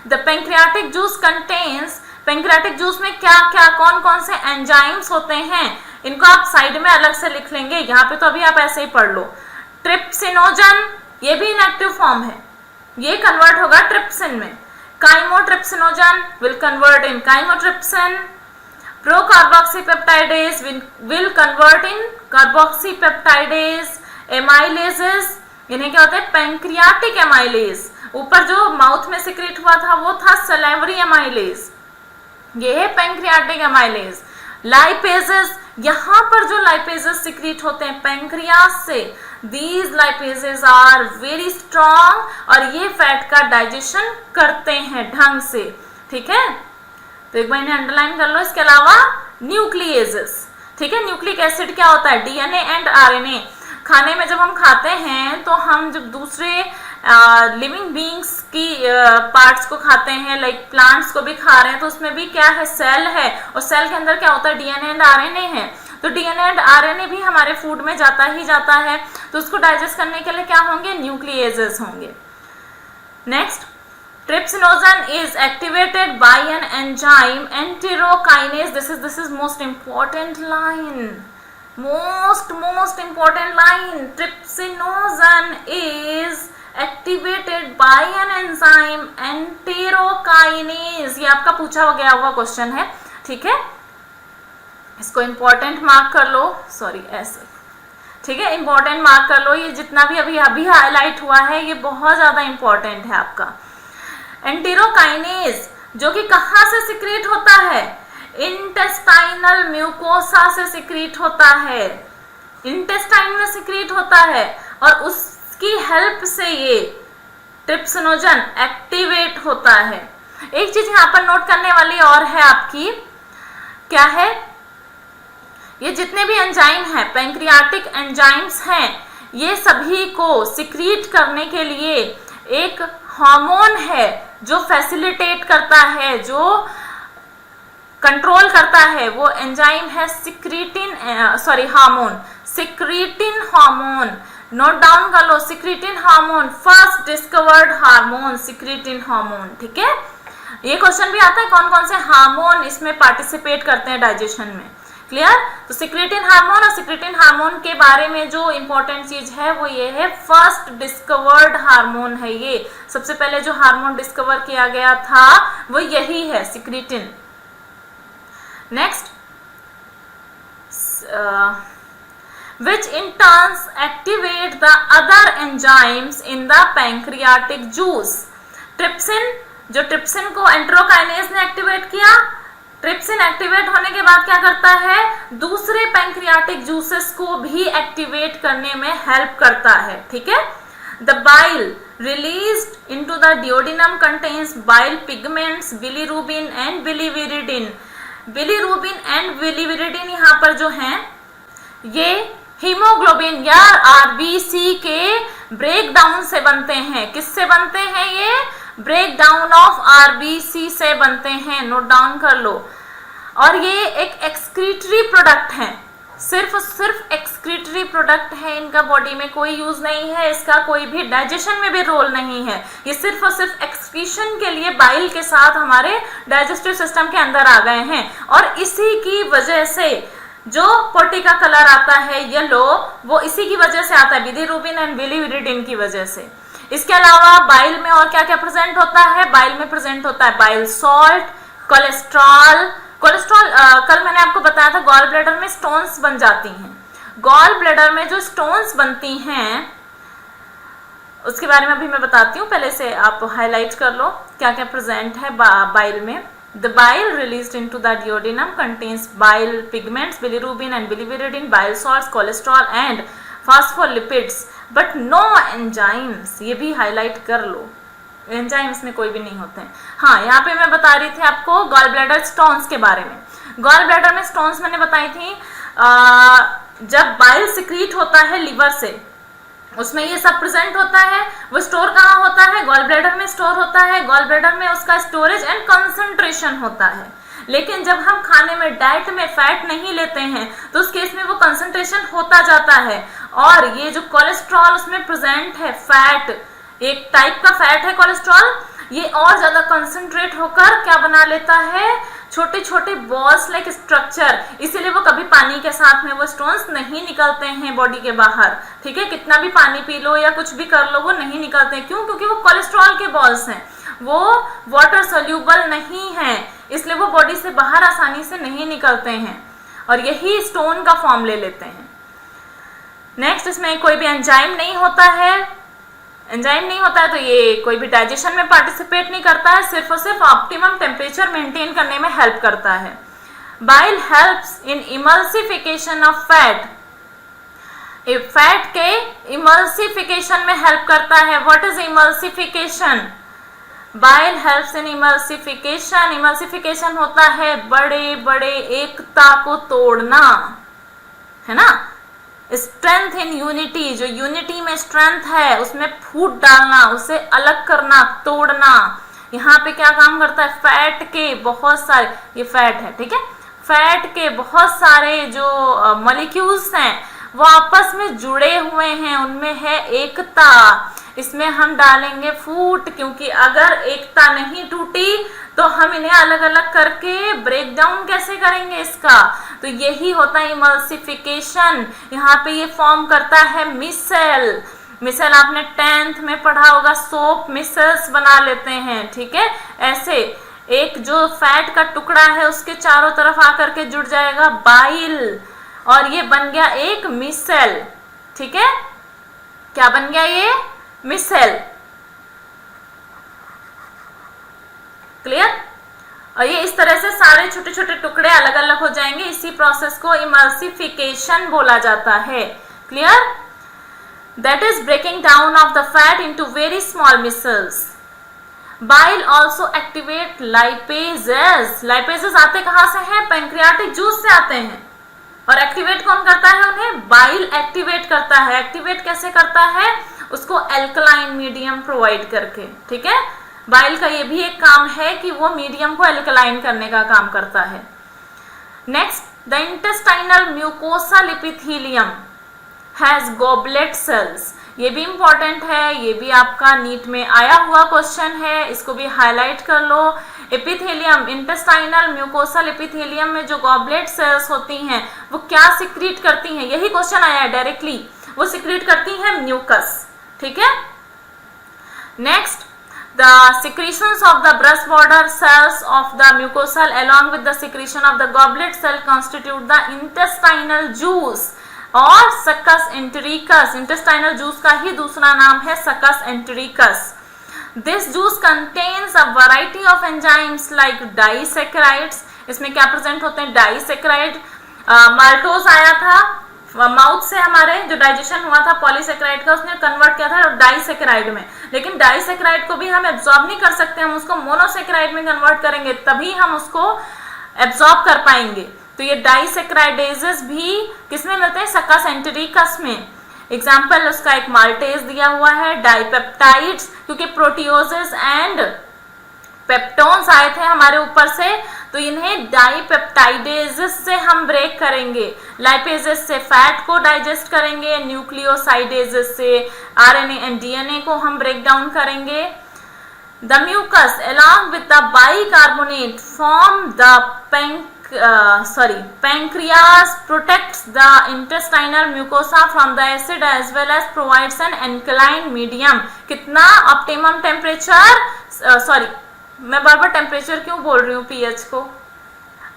Speaker 1: The pancreatic juice contains, pancreatic juice में क्या क्या कौन कौन से एंजाइम्स होते हैं इनको आप साइड में अलग से लिख लेंगे, यहाँ पे तो अभी आप ऐसे ही पढ़ लो. ट्रिप्सिनोजन, ये भी इनएक्टिव फॉर्म है, ये कन्वर्ट होगा ट्रिप्सिन में. Chymotrypsinogen will convert in chymotrypsin. Procarboxypeptidase will convert in carboxypeptidase. Amylases, इन्हें क्या होता है? Pancreatic amylase. ऊपर जो माउथ में सिक्रीट हुआ था वो था सलेवरी एमाइलेज, ये है पैंक्रियाटिक एमाइलेज. लाइपेजेस, यहाँ पर जो लाइपेजेस सिक्रीट होते हैं पैंक्रियास से, these lipases are very strong और ये फैट का डाइजेशन करते हैं ढंग से. ठीक है, तो एक बार इन्हें अंडरलाइन कर लो. इसके अलावा न्यूक्लिएजेस. ठीक है, न्यूक्लिक एसिड क्या होता है? DNA and RNA. खाने में जब हम खाते हैं तो हम जब दूसरे लिविंग बींग्स की पार्ट्स को खाते हैं, लाइक प्लांट्स को भी खा रहे हैं, तो उसमें भी क्या है? सेल है, और सेल के अंदर क्या होता है? डीएनए एंड आरएनए है. तो डीएनए एंड आरएनए भी हमारे फूड में जाता ही जाता है, तो उसको डाइजेस्ट करने के लिए क्या होंगे? न्यूक्लिएजेस होंगे. Next, trypsinogen is activated by an enzyme enterokinase. This is most important line, most important line. Trypsinogen is activated by an enzyme enterokinase. ये आपका पूछा गया हुआ क्वेश्चन है. ठीक है, इसको इंपॉर्टेंट मार्क कर लो, सॉरी ऐसे, ठीक है, इंपॉर्टेंट मार्क कर लो। ये जितना भी अभी हाईलाइट हुआ है ये बहुत ज्यादा इंपॉर्टेंट है आपका। एंटेरोकाइनेज जो कि कहाँ से सिक्रीट होता है, इंटेस्टाइनल म्यूकोसा से सिक्रीट होता है, इंटेस्टाइन में सिक्रीट होता है, और उसकी हेल्प से ये ट्रिप्सिनोजन एक्टिवेट होता है। एक चीज यहाँ पर नोट करने वाली और है आपकी, क्या है, ये जितने भी एंजाइम हैं, पैंक्रियाटिक एंजाइम्स हैं, ये सभी को सिक्रीट करने के लिए एक हार्मोन है जो फैसिलिटेट करता है, जो कंट्रोल करता है, वो एंजाइम है hormone, secretin hormone. Note down कर लो, secretin hormone, first discovered hormone secretin hormone, ठीक है। ये क्वेश्चन भी आता है कौन कौन से हार्मोन इसमें पार्टिसिपेट करते हैं डाइजेशन में, क्लियर। तो सिक्रीटिन हार्मोन और सिक्रीटिन हार्मोन के बारे में जो इंपॉर्टेंट चीज है वो ये है, फर्स्ट डिस्कवर्ड हार्मोन है ये, सबसे पहले जो हार्मोन डिस्कवर किया गया था वो यही है, secretin. Next, which in turns activate the other enzymes in the pancreatic juice। Trypsin, जो ट्रिप्सिन को एंटेरोकाइनेज ने एक्टिवेट किया, ट्रिप्सिन एक्टिवेट होने के बाद क्या करता है, दूसरे पैंक्रियाटिक जूसेस को भी एक्टिवेट करने में हेल्प करता है, ठीक है। The bile released into the duodenum contains bile pigments, bilirubin and bilirubirin। Bilirubin and bilirubin यहाँ पर जो हैं ये हीमोग्लोबिन या आरबीसी के ब्रेकडाउन से बनते हैं। किससे बनते हैं ये, ब्रेकडाउन ऑफ आरबीसी से बनते हैं, नोट डाउन कर लो। और ये एक एक्सक्रीटरी प्रोडक्ट है, सिर्फ एक्सक्रीटरी प्रोडक्ट है, इनका बॉडी में कोई यूज नहीं है, इसका कोई भी डाइजेशन में भी रोल नहीं है, ये सिर्फ और सिर्फ एक्सक्रीशन के लिए बाइल के साथ हमारे डाइजेस्टिव सिस्टम के अंदर आ गए हैं। और इसी की वजह से जो पोटी का कलर आता है येलो, वो इसी की वजह से आता है, बिलीरुबिन एंड बिलीरुबिन की वजह से। इसके अलावा बाइल में और क्या क्या प्रेजेंट होता है, बाइल में प्रेजेंट होता है बाइल सॉल्ट, कोलेस्ट्रॉल। कोलेस्ट्रॉल कल मैंने आपको बताया था गॉल ब्लैडर में स्टोन्स बन जाती हैं, गॉल ब्लैडर में जो स्टोन्स बनती हैं उसके बारे में अभी मैं बताती हूँ, पहले से आप हाईलाइट कर लो क्या क्या प्रेजेंट है बाइल में। The bile released into the duodenum contains bile pigments, bilirubin and bilirubin, bile salts, cholesterol and phospholipids but no enzymes. ये भी हाईलाइट कर लो, एंजाइम्स में कोई भी नहीं होते हैं। हाँ, यहाँ पे मैं बता रही थी आपको गॉल ब्लैडर स्टोन्स के बारे में। गॉल ब्लैडर में स्टोन्स मैंने बताई थी, जब बाइल सिक्रीट होता है लिवर से, उसमें ये सब प्रेजेंट होता है। वो स्टोर कहाँ होता है, गॉल ब्लैडर में स्टोर होता है। गॉल ब्लैडर में उसका स्टोरेज एंड कंसंट्रेशन होता है। लेकिन जब हम खाने में डाइट में फैट नहीं लेते हैं तो उस केस में वो कंसंट्रेशन होता जाता है। और ये जो कोलेस्ट्रॉल उसमें प्रेजेंट है, फैट, एक टाइप का फैट है कोलेस्ट्रॉल, ये और ज्यादा कंसंट्रेट होकर क्या बना लेता है, छोटे छोटे बॉल्स लाइक स्ट्रक्चर। इसीलिए वो कभी पानी के साथ में वो स्टोन्स नहीं निकलते हैं बॉडी के बाहर, ठीक है। कितना भी पानी पी लो या कुछ भी कर लो वो नहीं निकलते हैं। क्यों? क्योंकि वो कोलेस्ट्रॉल के बॉल्स हैं, वो वाटर सोल्यूबल नहीं है, इसलिए वो बॉडी से बाहर आसानी से नहीं निकलते हैं और यही स्टोन का फॉर्म ले लेते हैं। नेक्स्ट, इसमें कोई भी एंजाइम नहीं होता है। एंजाइम नहीं होता है तो ये कोई भी डाइजेशन में पार्टिसिपेट नहीं करता है, सिर्फ और सिर्फ ऑप्टिमम टेम्परेचर मेंटेन करने में हेल्प करता है। Bile helps in emulsification of fat, fat के इमल्सिफिकेशन में हेल्प करता है। What is emulsification? Bile helps in emulsification. Emulsification होता है बड़े बड़े एकता को तोड़ना, है ना। स्ट्रेंथ इन यूनिटी, जो यूनिटी में स्ट्रेंथ है उसमें फूट डालना, उसे अलग करना, तोड़ना। यहाँ पे क्या काम करता है, फैट के बहुत सारे, ये फैट है, ठीक है, फैट के बहुत सारे जो मॉलिक्यूल्स हैं वो आपस में जुड़े हुए हैं, उनमें है एकता। इसमें हम डालेंगे फूट, क्योंकि अगर एकता नहीं टूटी तो हम इन्हें अलग अलग करके ब्रेक डाउन कैसे करेंगे इसका। तो यही होता है इमल्सिफिकेशन। यहाँ पे ये फॉर्म करता है मिसेल। मिसेल आपने 10th में पढ़ा होगा, सोप मिसेल्स बना लेते हैं, ठीक है। ऐसे एक जो फैट का टुकड़ा है उसके चारों तरफ आकर के जुड़ जाएगा बाइल, और ये बन गया एक मिसेल। ठीक है, क्या बन गया ये? मिसेल। क्लियर? और ये इस तरह से सारे छोटे छोटे टुकड़े अलग अलग हो जाएंगे। इसी प्रोसेस को इमल्सिफिकेशन बोला जाता है। Clear? That is breaking down of the fat into very small micelles. Bile also activate lipases. Lipases आते कहां से हैं? पैंक्रियाटिक जूस से आते हैं। और एक्टिवेट कौन करता है उन्हें? बाइल एक्टिवेट करता है। एक्टिवेट कैसे करता है? उसको एल्कलाइन मीडियम प्रोवाइड करके। ठीक है, बाइल का ये भी एक काम है कि वो मीडियम को एल्कलाइन करने का काम करता है। Next, the intestinal mucosal epithelium has goblet cells. ये भी इंपॉर्टेंट है, ये भी आपका नीट में आया हुआ क्वेश्चन है, इसको भी हाईलाइट कर लो। एपिथेलियम, इंटेस्टाइनल म्यूकोसल एपिथेलियम में जो गॉबलेट सेल्स होती हैं वो क्या सिक्रीट करती हैं? यही क्वेश्चन आया है डायरेक्टली। वो सिक्रीट करती हैं म्यूकस। ठीक है। Next, the secretions of the breast border cells of the mucosal along with the secretion of the goblet cell constitute the intestinal juice और succus entericus। intestinal juice का ही दूसरा नाम है succus entericus। This juice contains a variety of enzymes like disaccharides। इसमें क्या present होते हैं? Disaccharide. Maltose आया था माउथ से, हमारे जो डाइजेशन हुआ था पॉलीसेक्राइड का, उसने कन्वर्ट किया था डाइसेक्राइड में। लेकिन डाइसेक्राइड को भी हम एब्जॉर्ब नहीं कर सकते, हम उसको मोनोसेक्राइड में कन्वर्ट करेंगे तभी हम उसको एब्जॉर्ब कर पाएंगे। तो ये डाइसेक्राइडेजेस भी किसमें मिलते हैं? सक्कस एंटेरिकस में। एग्जाम्पल उसका एक माल्टेज दिया हुआ है, डाइपेप्टाइड्स, क्योंकि प्रोटियोजेस एंड पेप्टोन्स आए थे हमारे ऊपर से, तो इन्हें डाइपेप्टाइडेजेस से हम ब्रेक करेंगे। लाइपेजेस से फैट को डाइजेस्ट करेंगे, न्यूक्लियोसाइडेजेस से आरएनए एंड डीएनए को हम ब्रेक डाउन करेंगे। The mucus along with the bicarbonate form the pancreas protects the intestinal mucosa from the acid as well as provides an alkaline medium। कितना? Optimum temperature, मैं बार बार temperature क्यों बोल रही हूँ? PH को,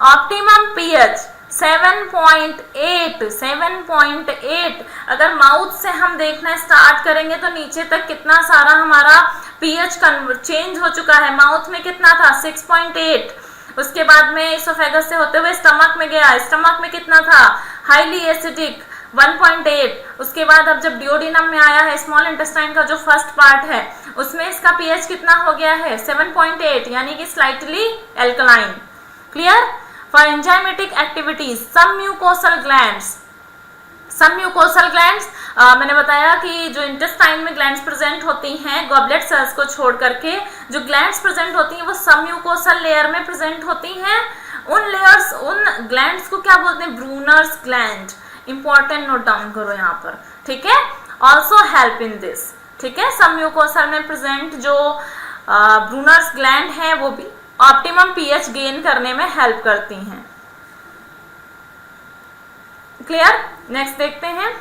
Speaker 1: ऑप्टिमम पीएच 7.8। 7.8 अगर mouth से हम देखना स्टार्ट करेंगे तो नीचे तक कितना सारा हमारा पीएच चेंज हो चुका है। माउथ में कितना था? 6.8। उसके बाद में इसोफेगस से होते हुए स्टमक में गया, स्टमक में कितना था? Highly acidic 1.8। उसके बाद अब जब डिओडिनम में आया है, स्मॉल इंटेस्टाइन का जो फर्स्ट पार्ट है, उसमें इसका पीएच कितना हो गया है? 7.8, यानी कि slightly alkaline. Clear? For enzymatic activities some mucosal glands, मैंने बताया कि जो इंटेस्टाइन में ग्लैंड्स प्रेजेंट होती हैं गॉबलेट सेल्स को छोड़ करके, जो ग्लैंड्स प्रेजेंट होती हैं वो सब म्यूकोसल लेयर में प्रेजेंट होती हैं। उन ग्लैंड्स को क्या बोलते हैं? Brunner's gland. Important, note down करो यहाँ पर। ठीक है, ऑल्सो हेल्प इन दिस। ठीक है, सब म्यूकोसल में प्रेजेंट जो ब्रूनर्स ग्लैंड है वो भी ऑप्टिमम पीएच गेन करने में हेल्प करती हैं। क्लियर? नेक्स्ट देखते हैं,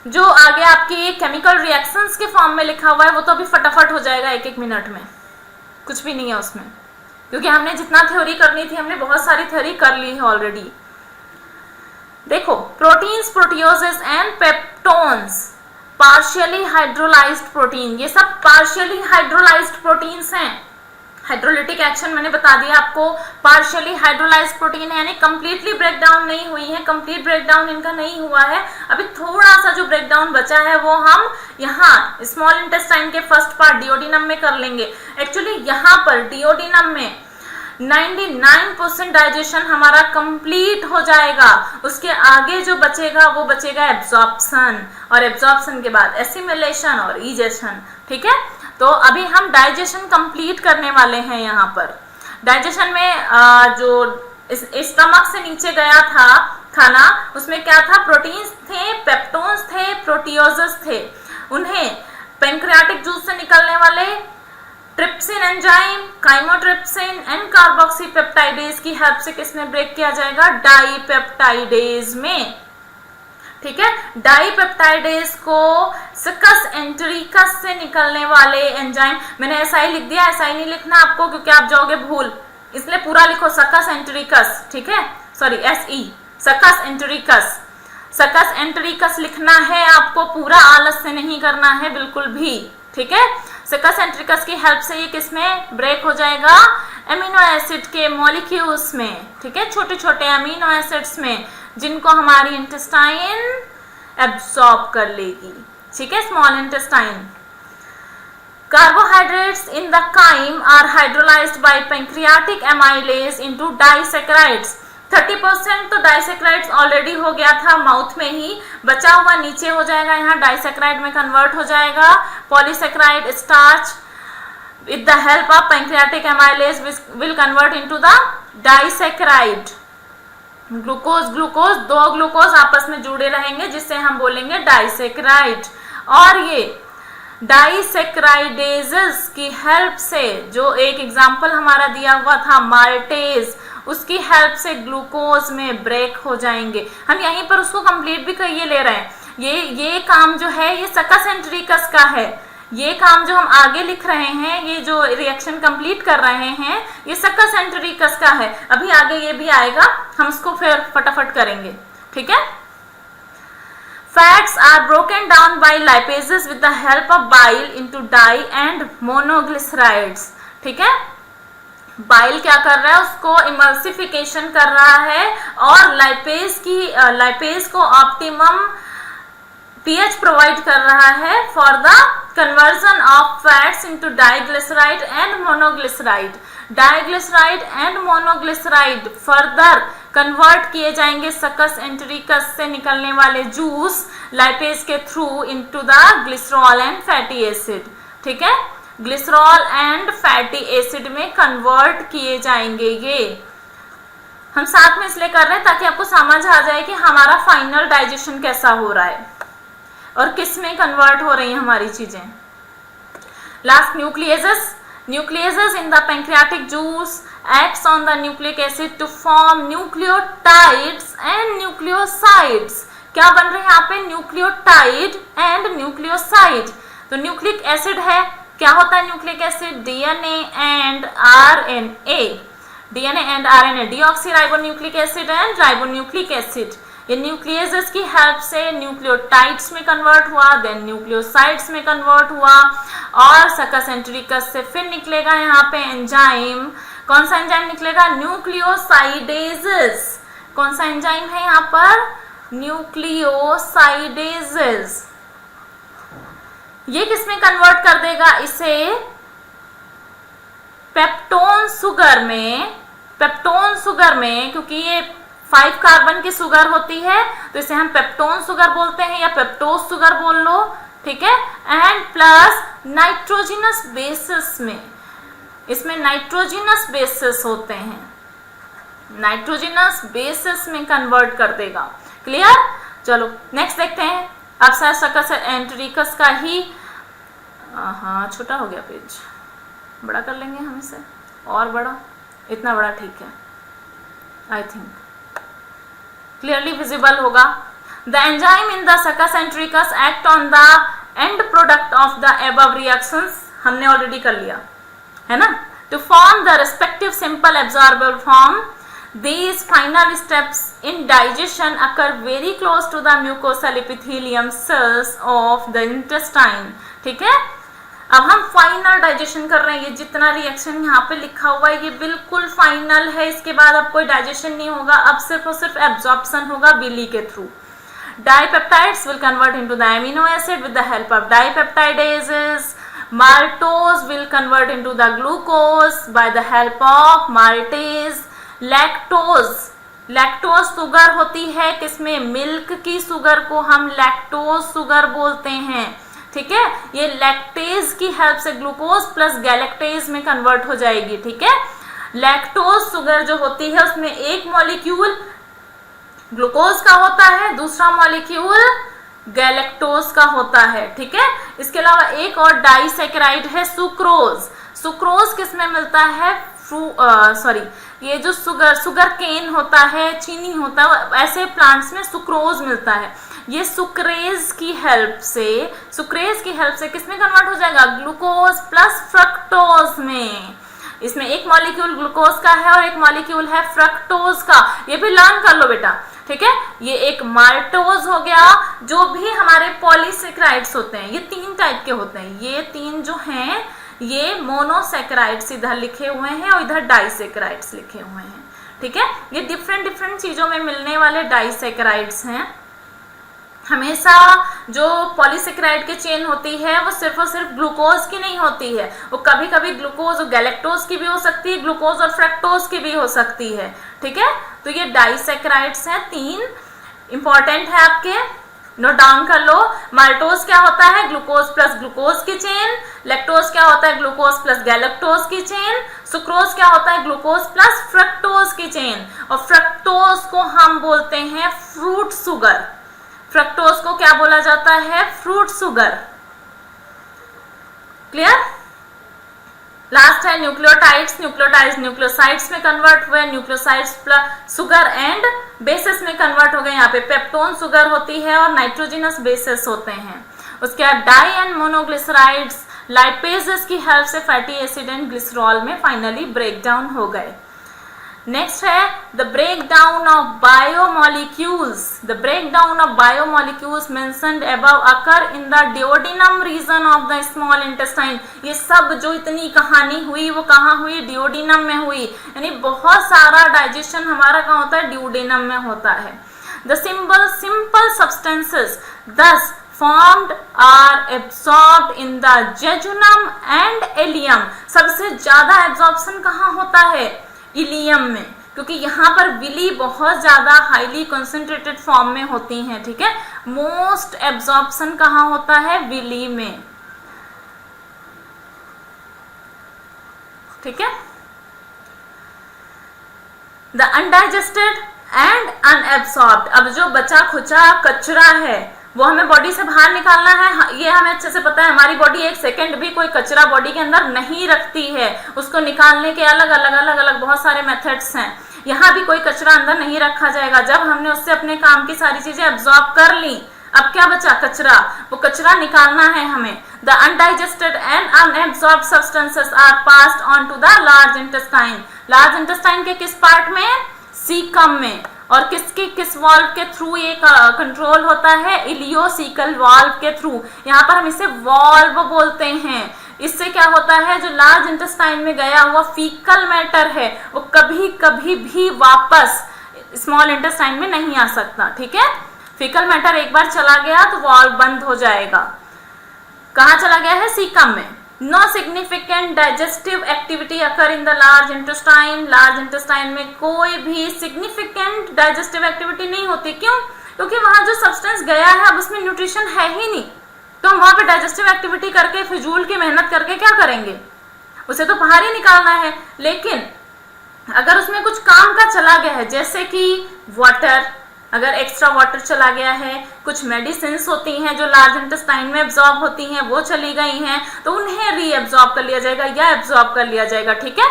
Speaker 1: जो आगे आपकी केमिकल रिएक्शंस के फॉर्म में लिखा हुआ है वो तो अभी फटाफट हो जाएगा, एक एक मिनट में, कुछ भी नहीं है उसमें, क्योंकि हमने जितना थ्योरी करनी थी हमने बहुत सारी थ्योरी कर ली है ऑलरेडी। देखो, proteins, proteoses and peptones, partially hydrolysed protein, ये सब पार्शियली हाइड्रोलाइज्ड प्रोटीन्स हैं। हाइड्रोलिटिक एक्शन मैंने बता दिया आपको, पार्शियली हाइड्रोलाइज्ड प्रोटीन है, यानी कंप्लीटली ब्रेकडाउन नहीं हुई है, कंप्लीट ब्रेकडाउन इनका नहीं हुआ है। अभी थोड़ा सा जो ब्रेकडाउन बचा है वो हम यहाँ स्मॉल इंटेस्टाइन के फर्स्ट पार्ट डिओडिनम में कर लेंगे। एक्चुअली यहाँ पर डिओडिनम में 99% डाइजेशन हमारा कंप्लीट हो जाएगा। उसके आगे जो बचेगा वो बचेगा एब्जॉर्प्शन, और एब्जॉर्प्शन के बाद एसिमिलेशन और इजेशन। ठीक है, तो अभी हम डाइजेशन कंप्लीट करने वाले हैं। यहाँ पर डाइजेशन में जो स्टमक से नीचे गया था खाना, उसमें क्या था? प्रोटीन्स थे, पेप्टोन्स थे, प्रोटियोजेस थे। उन्हें पैंक्रियाटिक जूस से निकलने वाले trypsin enzyme, chymotrypsin and carboxypeptidase की हेल्प से किसमें ब्रेक किया जाएगा? डाइपेप्टाइडेज में। ठीक है, डाइपेप्टाइडेज को सकस एंटेरिकस से निकलने वाले एंजाइम, मैंने ऐसा ही लिख दिया, ऐसा ही नहीं लिखना आपको क्योंकि आप जाओगे भूल, इसलिए पूरा लिखो सकस एंटेरिकस, ठीक है, सॉरी SE, सकस एंटेरिकस, सकस एंटेरिकस लिखना है आपको, पूरा आलस से नहीं करना है बिल्कुल भी, ठीक है। सकस एंटेरिकस की हेल्प से ये किसमें ब्रेक हो जाएगा, एमिनो एसिड के मॉलिक्यूल्स में, ठीक है, छोटे छोटे अमीनो एसिड्स में, जिनको हमारी इंटेस्टाइन एब्सॉर्ब कर लेगी, ठीक है, small intestine. Carbohydrates in the chyme are hydrolyzed by pancreatic amylase into disaccharides। 30% तो डाइसेक्राइड्स ऑलरेडी हो गया था माउथ में ही, बचा हुआ नीचे हो जाएगा, यहाँ डाइसेक्राइड में कन्वर्ट हो जाएगा। Polysaccharide starch with the help of pancreatic amylase will convert into the disaccharide. Glucose glucose, दो ग्लूकोज आपस में जुड़े रहेंगे जिससे हम बोलेंगे डाइसेक्राइड। और ये डाइसेक्राइडेजेस की हेल्प से, जो एक एग्जाम्पल हमारा दिया हुआ था माल्टेज, उसकी हेल्प से ग्लूकोज में ब्रेक हो जाएंगे। हम यहीं पर उसको कंप्लीट भी करिए ले रहे हैं। ये काम जो है ये सकस एंटेरिकस का है, ये काम जो हम आगे लिख रहे हैं, ये जो रिएक्शन कंप्लीट कर रहे हैं, ये सकस एंटेरिकस का है। अभी आगे ये भी आएगा, हम उसको फिर फटाफट करेंगे, ठीक है। Fats are broken down by lipases with the help of bile into di and monoglycerides, ठीक है। बाइल क्या कर रहा है, उसको इमल्सिफिकेशन कर रहा है और लाइपेज को ऑप्टिमम पीएच प्रोवाइड कर रहा है for the conversion of fats into diglyceride and monoglyceride. Diglyceride and monoglyceride further convert किए जाएंगे सकस एंटेरिकस से निकलने वाले जूस लाइपेज के through into the glycerol and fatty acid, ठीक है। ग्लिसरॉल एंड फैटी एसिड में कन्वर्ट किए जाएंगे। ये हम साथ में इसलिए कर रहे हैं ताकि आपको समझ आ जाए कि हमारा फाइनल डाइजेशन कैसा हो रहा है और किस में कन्वर्ट हो रही है हमारी चीजें। Last न्यूक्लियेजेस। Nucleases in the pancreatic juice acts on the nucleic acid to form nucleotides and nucleosides। क्या बन रहे हैं यहाँ पे, न्यूक्लियोटाइड एंड न्यूक्लियोसाइड। तो न्यूक्लिक एसिड है, क्या होता है nucleic acid, DNA and RNA, DNA and RNA, deoxyribonucleic acid and ribonucleic acid. ये न्यूक्लियेजेस की हेल्प से न्यूक्लियोटाइड्स में कन्वर्ट हुआ, देन न्यूक्लियोसाइड्स में कन्वर्ट हुआ और सकस एंटेरिकस से फिर निकलेगा यहाँ पे एंजाइम। कौन सा एंजाइम निकलेगा, न्यूक्लियोसाइडेजेस। कौन सा एंजाइम है यहाँ पर, न्यूक्लियोसाइडेजेस। ये किसमें कन्वर्ट कर देगा, इसे पेप्टोन शुगर में। पेप्टोन शुगर में, क्योंकि ये 5 कार्बन की शुगर होती है तो इसे हम पेप्टोन शुगर बोलते हैं या पेप्टोज शुगर बोल लो, ठीक है। एंड प्लस नाइट्रोजिनस बेसिस में, इसमें नाइट्रोजिनस बेसिस होते हैं, नाइट्रोजिनस बेसिस में कन्वर्ट कर देगा। क्लियर, चलो नेक्स्ट देखते हैं। अब सर सकस एंटेरिकस का ही, हाँ छोटा हो गया पेज, बड़ा कर लेंगे हम इसे, और बड़ा, इतना बड़ा ठीक है, आई थिंक क्लियरली विजिबल होगा। The enzyme in the succus entericus act on the end product of the above reactions, हमने ऑलरेडी कर लिया है ना, to form the respective simple absorbable form. These final steps in digestion occur very close to the mucosal epithelium cells of the intestine, ठीक है। अब हम final digestion कर रहे हैं, ये जितना रिएक्शन यहाँ पे लिखा हुआ है ये बिल्कुल फाइनल है, इसके बाद अब कोई डाइजेशन नहीं होगा, अब सिर्फ और सिर्फ एब्जॉर्प्शन होगा बिली के थ्रू। Dipeptides will convert into the amino acid with the help of dipeptidases. Maltose will convert into the glucose by the help of maltase. Lactose, lactose sugar होती है किसमें, मिल्क की शुगर को हम लैक्टोज शुगर बोलते हैं, ठीक है। ये लैक्टेज की हेल्प से ग्लूकोज प्लस गैलेक्टेज में कन्वर्ट हो जाएगी, ठीक है। लैक्टोज शुगर जो होती है उसमें एक मॉलिक्यूल ग्लूकोज का होता है, दूसरा मॉलिक्यूल गैलेक्टोज का होता है, ठीक है। इसके अलावा एक और डाइसेक्राइड है सुक्रोज। सुक्रोज किसमें मिलता है, ये जो शुगर केन होता है, चीनी होता है, ऐसे प्लांट्स में सुक्रोज मिलता है। ये सुक्रेज की हेल्प से किसमें कन्वर्ट हो जाएगा, ग्लूकोज प्लस फ्रक्टोज में। इसमें एक मॉलिक्यूल ग्लूकोज का है और एक मॉलिक्यूल है फ्रक्टोज का, ये भी लर्न कर लो बेटा, ठीक है। ये एक माल्टोज हो गया, जो भी हमारे पॉलीसेक्राइड्स होते हैं, ये 3 टाइप के होते हैं, ये 3 जो हैं ये मोनोसेक्राइड्स इधर लिखे हुए हैं और इधर डाइसेक्राइड्स लिखे हुए हैं, ठीक है। ये डिफरेंट चीजों में मिलने वाले डाइसेक्राइड्स हैं। हमेशा जो पॉलीसेक्राइड की चेन होती है वो सिर्फ और सिर्फ ग्लूकोज की नहीं होती है, वो कभी कभी ग्लूकोज और गैलेक्टोज की भी हो सकती है, ग्लूकोज और फ्रक्टोज की भी हो सकती है, ठीक है। तो ये डाइसेक्राइड्स हैं, 3 इंपॉर्टेंट है आपके, नोट डाउन कर लो। माल्टोज क्या होता है, ग्लूकोज प्लस ग्लूकोज की चेन। लैक्टोज क्या होता है, ग्लूकोज प्लस गैलेक्टोज की चेन। सुक्रोज क्या होता है, ग्लूकोज प्लस फ्रक्टोज की चेन। और फ्रक्टोज को हम बोलते हैं फ्रूट सुगर, फ्रक्टोज को क्या बोला जाता है, फ्रूट सुगर, क्लियर। लास्ट है न्यूक्लियोटाइड्स, न्यूक्लियोसाइड्स में कन्वर्ट हुए, nucleosides plus sugar and bases में कन्वर्ट हो गए। यहाँ पे पेप्टोन सुगर होती है और नाइट्रोजिनस बेसेस होते हैं। उसके बाद डाई एंड मोनोग्लिसराइड्स लाइपेजेस की हेल्प से फैटी एसिड एंड ग्लिसरॉल में फाइनली ब्रेक डाउन हो गए। नेक्स्ट है the break down of biomolecules. The break down of biomolecules mentioned above occur in the duodenum region of the small intestine. ये सब जो इतनी कहानी हुई वो कहाँ हुई, डिओडिनम में हुई, यानी बहुत सारा डाइजेशन हमारा कहाँ होता है, डिओडिनम में होता है। The simple substances thus formed are absorbed in the jejunum and ileum। सबसे ज्यादा एब्जॉर्प्शन कहाँ होता है, इलियम में, क्योंकि यहाँ पर विली बहुत ज्यादा हाईली कंसंट्रेटेड फॉर्म में होती हैं, ठीक है। मोस्ट एब्जॉर्प्शन कहाँ होता है, विली में, ठीक है। द अनडाइजेस्टेड एंड अनएब्सॉर्ब्ड, अब जो बचा खुचा कचरा है वो हमें बॉडी से बाहर निकालना है। ये हमें अच्छे से पता है, हमारी बॉडी 1 सेकंड भी कोई कचरा बॉडी के अंदर नहीं रखती है, उसको निकालने के अलग अलग बहुत सारे मेथड्स हैं। यहाँ भी कोई कचरा अंदर नहीं रखा जाएगा। जब हमने उससे अपने काम की सारी चीजें एब्जॉर्ब कर ली, अब क्या बचा, कचरा, वो कचरा निकालना है हमें। The undigested and unabsorbed substances are passed on to the large intestine. Large intestine के किस पार्ट में, सीकम में। और किस वाल्व के थ्रू ये कंट्रोल होता है, इलियोसिकल वाल्व के थ्रू। यहाँ पर हम इसे वाल्व बोलते हैं। इससे क्या होता है, जो लार्ज इंटेस्टाइन में गया हुआ फीकल मैटर है वो कभी भी वापस स्मॉल इंटेस्टाइन में नहीं आ सकता, ठीक है। फीकल मैटर एक बार चला गया तो वाल्व बंद हो जाएगा। कहाँ चला गया है, सीकम में। No significant digestive activity occur in the large intestine. Large intestine में कोई भी सिग्निफिकेंट डाइजेस्टिव एक्टिविटी नहीं होती। क्यों, क्योंकि वहां जो सब्सटेंस गया है अब उसमें न्यूट्रिशन है ही नहीं, तो हम वहां पे डाइजेस्टिव एक्टिविटी करके फिजूल की मेहनत करके क्या करेंगे, उसे तो बाहर ही निकालना है। लेकिन अगर उसमें कुछ काम का चला गया है, जैसे कि वाटर, अगर एक्स्ट्रा वाटर चला गया है, कुछ मेडिसिन होती हैं जो लार्ज इंटेस्टाइन में एब्जॉर्ब होती हैं, वो चली गई हैं, तो उन्हें रीएब्जॉर्ब कर लिया जाएगा या एब्जॉर्ब कर लिया जाएगा, ठीक है।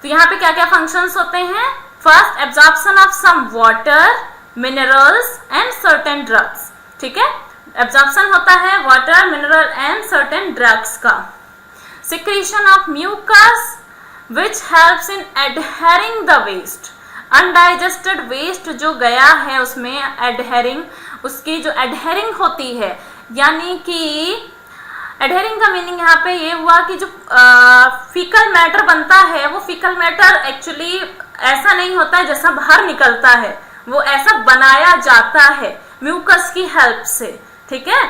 Speaker 1: तो यहाँ पे क्या क्या फंक्शंस होते हैं, first absorption of some water, minerals and certain drugs, ठीक है। एब्जॉर्प्शन होता है water, mineral and certain drugs का। Secretion of mucus which helps in adhering the waste. Undigested waste जो गया है उसमें एडहेरिंग, उसकी जो एडहेरिंग होती है, यानी कि एडहेरिंग का मीनिंग यहाँ पे ये हुआ कि जो फीकल मैटर बनता है वो फीकल मैटर एक्चुअली ऐसा नहीं होता है जैसा बाहर निकलता है, वो ऐसा बनाया जाता है म्यूकस की हेल्प से, ठीक है।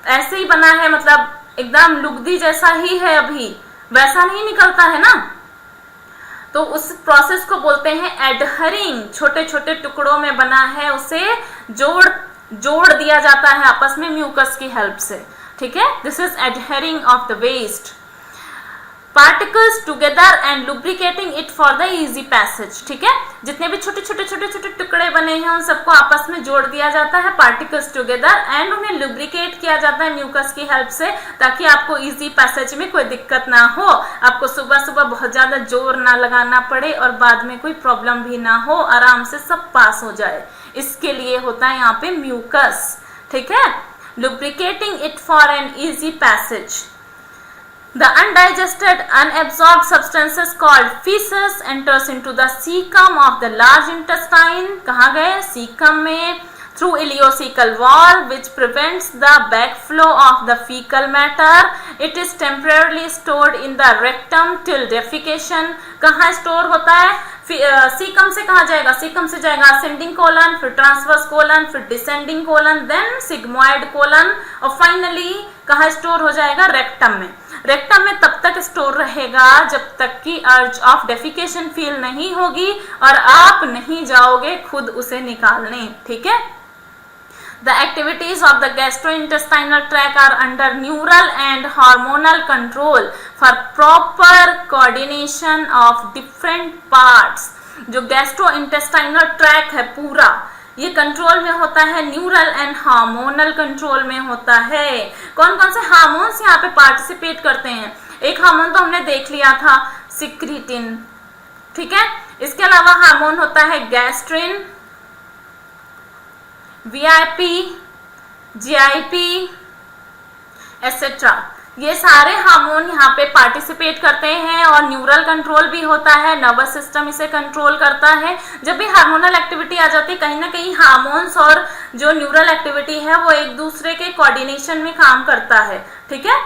Speaker 1: ऐसे ही बना है, मतलब एकदम लुगदी जैसा ही है, अभी वैसा नहीं निकलता है ना, तो उस प्रोसेस को बोलते हैं एडहरिंग। छोटे छोटे टुकड़ों में बना है, उसे जोड़ दिया जाता है आपस में म्यूकस की हेल्प से, ठीक है। This is adhering of the waste. Particles together and lubricating it for the easy passage. ठीक है, जितने भी छोटे छोटे टुकड़े बने हैं उन सबको आपस में जोड़ दिया जाता है पार्टिकल्स टुगेदर, एंड उन्हें लुब्रिकेट किया जाता है म्यूकस की हेल्प से, ताकि आपको इजी पैसेज में कोई दिक्कत ना हो, आपको सुबह सुबह बहुत ज्यादा जोर ना लगाना पड़े और बाद में कोई प्रॉब्लम भी ना हो, आराम से सब पास हो जाए। इसके लिए होता है यहाँ पे म्यूकस। ठीक है, lubricating it for an easy passage. The undigested, unabsorbed substances called feces enters into the cecum of the large intestine. कहाँ गए? cecum में, through ileocecal wall which prevents the backflow of the fecal matter. It is temporarily stored in the rectum till defecation. कहाँ store होता है? Caecum से कहाँ जाएगा? Caecum से जाएगा असेंडिंग कोलन, फिर ट्रांसवर्स कोलन, फिर descending colon, then sigmoid colon, और फाइनली कहाँ स्टोर हो जाएगा? रेक्टम में। रेक्टम में तब तक स्टोर रहेगा जब तक कि अर्ज ऑफ डेफिकेशन फील नहीं होगी और आप नहीं जाओगे खुद उसे निकालने। ठीक है, The activities of the gastrointestinal tract are under neural and hormonal control for proper coordination of different parts. जो gastrointestinal tract है पूरा, ये कंट्रोल में होता है, न्यूरल एंड हार्मोनल कंट्रोल में होता है। कौन कौन से हार्मोन्स यहाँ पे पार्टिसिपेट करते हैं? एक हार्मोन तो हमने देख लिया था, सिक्रीटिन। ठीक है, इसके अलावा हार्मोन होता है गैस्ट्रिन, VIP, GIP एसेट्रा। ये सारे हार्मोन यहाँ पे पार्टिसिपेट करते हैं और न्यूरल कंट्रोल भी होता है, नर्वस सिस्टम इसे कंट्रोल करता है। जब भी हार्मोनल एक्टिविटी आ जाती है, कहीं ना कहीं हार्मोन्स और जो न्यूरल एक्टिविटी है वो एक दूसरे के कोऑर्डिनेशन में काम करता है। ठीक है,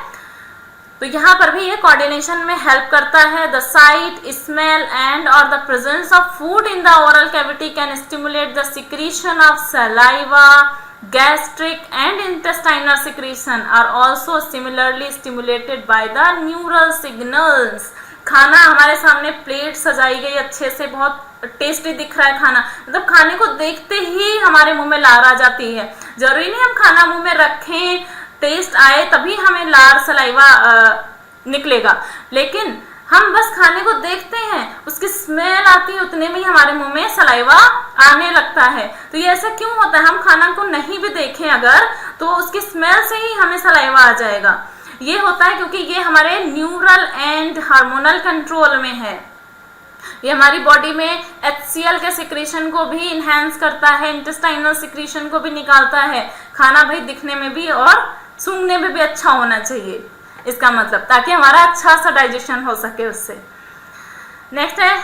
Speaker 1: तो यहाँ पर भी ये कोऑर्डिनेशन में हेल्प करता है। द साइट, स्मेल एंड और the presence of food in the oral cavity can stimulate the secretion of saliva, gastric and intestinal secretion are also similarly stimulated by the neural signals. खाना हमारे सामने plate सजाई गई अच्छे से, बहुत tasty दिख रहा है खाना, मतलब खाने को देखते ही हमारे मुंह में लार आ जाती है। जरूरी नहीं हम खाना मुंह में रखें, टेस्ट आए तभी हमें लार सलाइवा निकलेगा, लेकिन हम बस खाने को देखते हैं, उसकी स्मेल आती है, उतने में ही हमारे मुंह में सलाइवा आने लगता है। तो ये ऐसा क्यों होता है? हम खाना को नहीं भी देखें अगर, तो उसकी स्मेल से ही हमें सलाइवा आ जाएगा। ये होता है क्योंकि ये हमारे न्यूरल एंड हार्मोनल कंट्रोल में है। ये हमारी बॉडी में HCl के सिक्रीशन को भी इनहेंस करता है, इंटेस्टाइनल सिक्रीशन को भी निकालता है। खाना भाई दिखने में भी और सूंघने में भी अच्छा होना चाहिए, इसका मतलब, ताकि हमारा अच्छा सा डाइजेशन हो सके उससे। नेक्स्ट है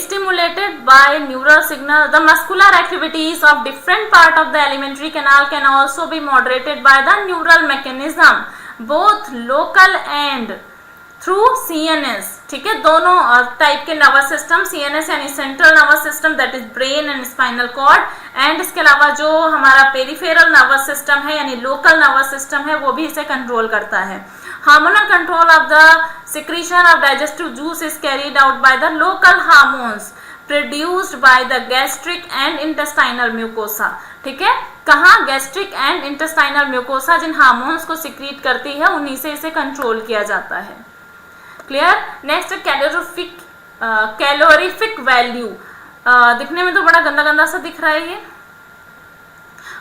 Speaker 1: stimulated by neural signal. The muscular activities of different part of the alimentary canal can also be moderated by the neural mechanism, both local and through CNS. ठीक है, दोनों टाइप के नर्वस सिस्टम, CNS यानी central nervous system, that is brain and spinal cord, and इसके अलावा जो हमारा peripheral nervous system है यानी लोकल नर्वस सिस्टम है, वो भी इसे कंट्रोल करता है। Hormonal control of the secretion of digestive juice is carried out by the local hormones produced by the gastric and intestinal mucosa. ठीक है, कहाँ? गैस्ट्रिक एंड इंटेस्टाइनल म्यूकोसा जिन हार्मोन्स को सिक्रीट करती है उन्हीं से इसे कंट्रोल किया जाता है। क्लियर? Next calorific value. दिखने में तो बड़ा गंदा गंदा सा दिख रहा है ये,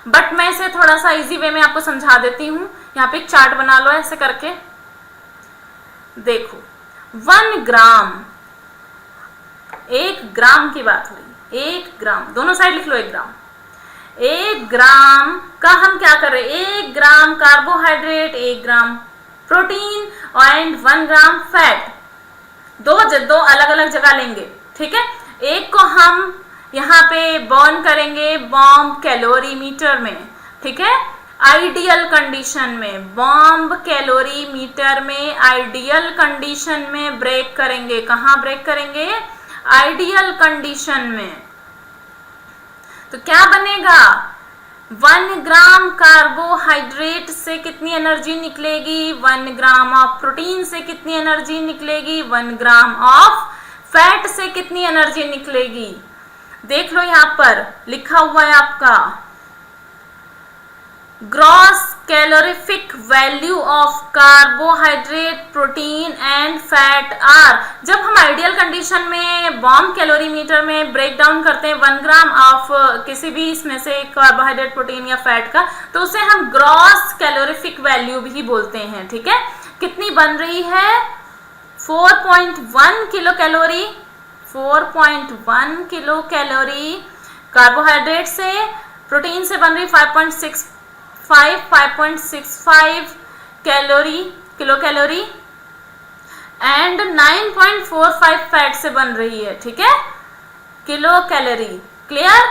Speaker 1: बट मैं इसे थोड़ा सा इजी वे में आपको समझा देती हूँ। यहाँ पे एक चार्ट बना लो ऐसे करके, देखो 1 ग्राम, 1 ग्राम की बात हुई, 1 ग्राम, दोनों साइड लिख लो 1 ग्राम। 1 ग्राम का हम क्या कर रहे हैं? 1 ग्राम carbohydrate, 1 gram protein and 1 gram fat, दो अलग अलग जगह लेंगे। ठीक है, एक को हम यहाँ पे बर्न करेंगे बॉम्ब कैलोरीमीटर में। ठीक है, आइडियल कंडीशन में, बॉम्ब कैलोरीमीटर में आइडियल कंडीशन में ब्रेक करेंगे। कहाँ ब्रेक करेंगे? आइडियल कंडीशन में। तो क्या बनेगा? 1 ग्राम कार्बोहाइड्रेट से कितनी एनर्जी निकलेगी? 1 ग्राम ऑफ प्रोटीन से कितनी एनर्जी निकलेगी? 1 ग्राम ऑफ फैट से कितनी एनर्जी निकलेगी? देख लो यहाँ पर लिखा हुआ है आपका gross calorific value of carbohydrate, protein and fat are. जब हम आइडियल कंडीशन में बॉम्ब कैलोरीमीटर में ब्रेक डाउन करते हैं 1 ग्राम ऑफ किसी भी इसमें से कार्बोहाइड्रेट, प्रोटीन या फैट का, तो उसे हम ग्रॉस कैलोरीफिक वैल्यू भी बोलते हैं। ठीक है, कितनी बन रही है? 4.1 kilo calorie, 4.1 kilo calorie carbohydrate से, प्रोटीन से बन रही 5.65 किलो कैलोरी एंड 9.45 फैट से बन रही है। ठीक है, किलो कैलोरी। क्लियर?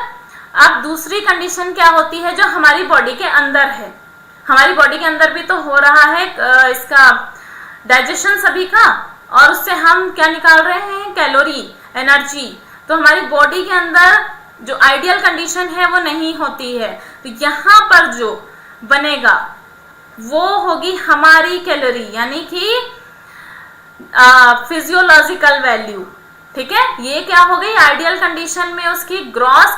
Speaker 1: अब दूसरी कंडीशन क्या होती है जो हमारी बॉडी के अंदर है। हमारी बॉडी के अंदर भी तो हो रहा है इसका डाइजेशन सभी का, और उससे हम क्या निकाल रहे हैं? Calorie, energy. तो हमारी बॉडी के अंदर जो आइडियल कंडीशन है वो नहीं होती है, तो यहाँ पर जो बनेगा वो होगी हमारी कैलोरी, यानी कि फिजियोलॉजिकल वैल्यू। ठीक है, ये क्या हो गई? आइडियल कंडीशन में उसकी ग्रॉस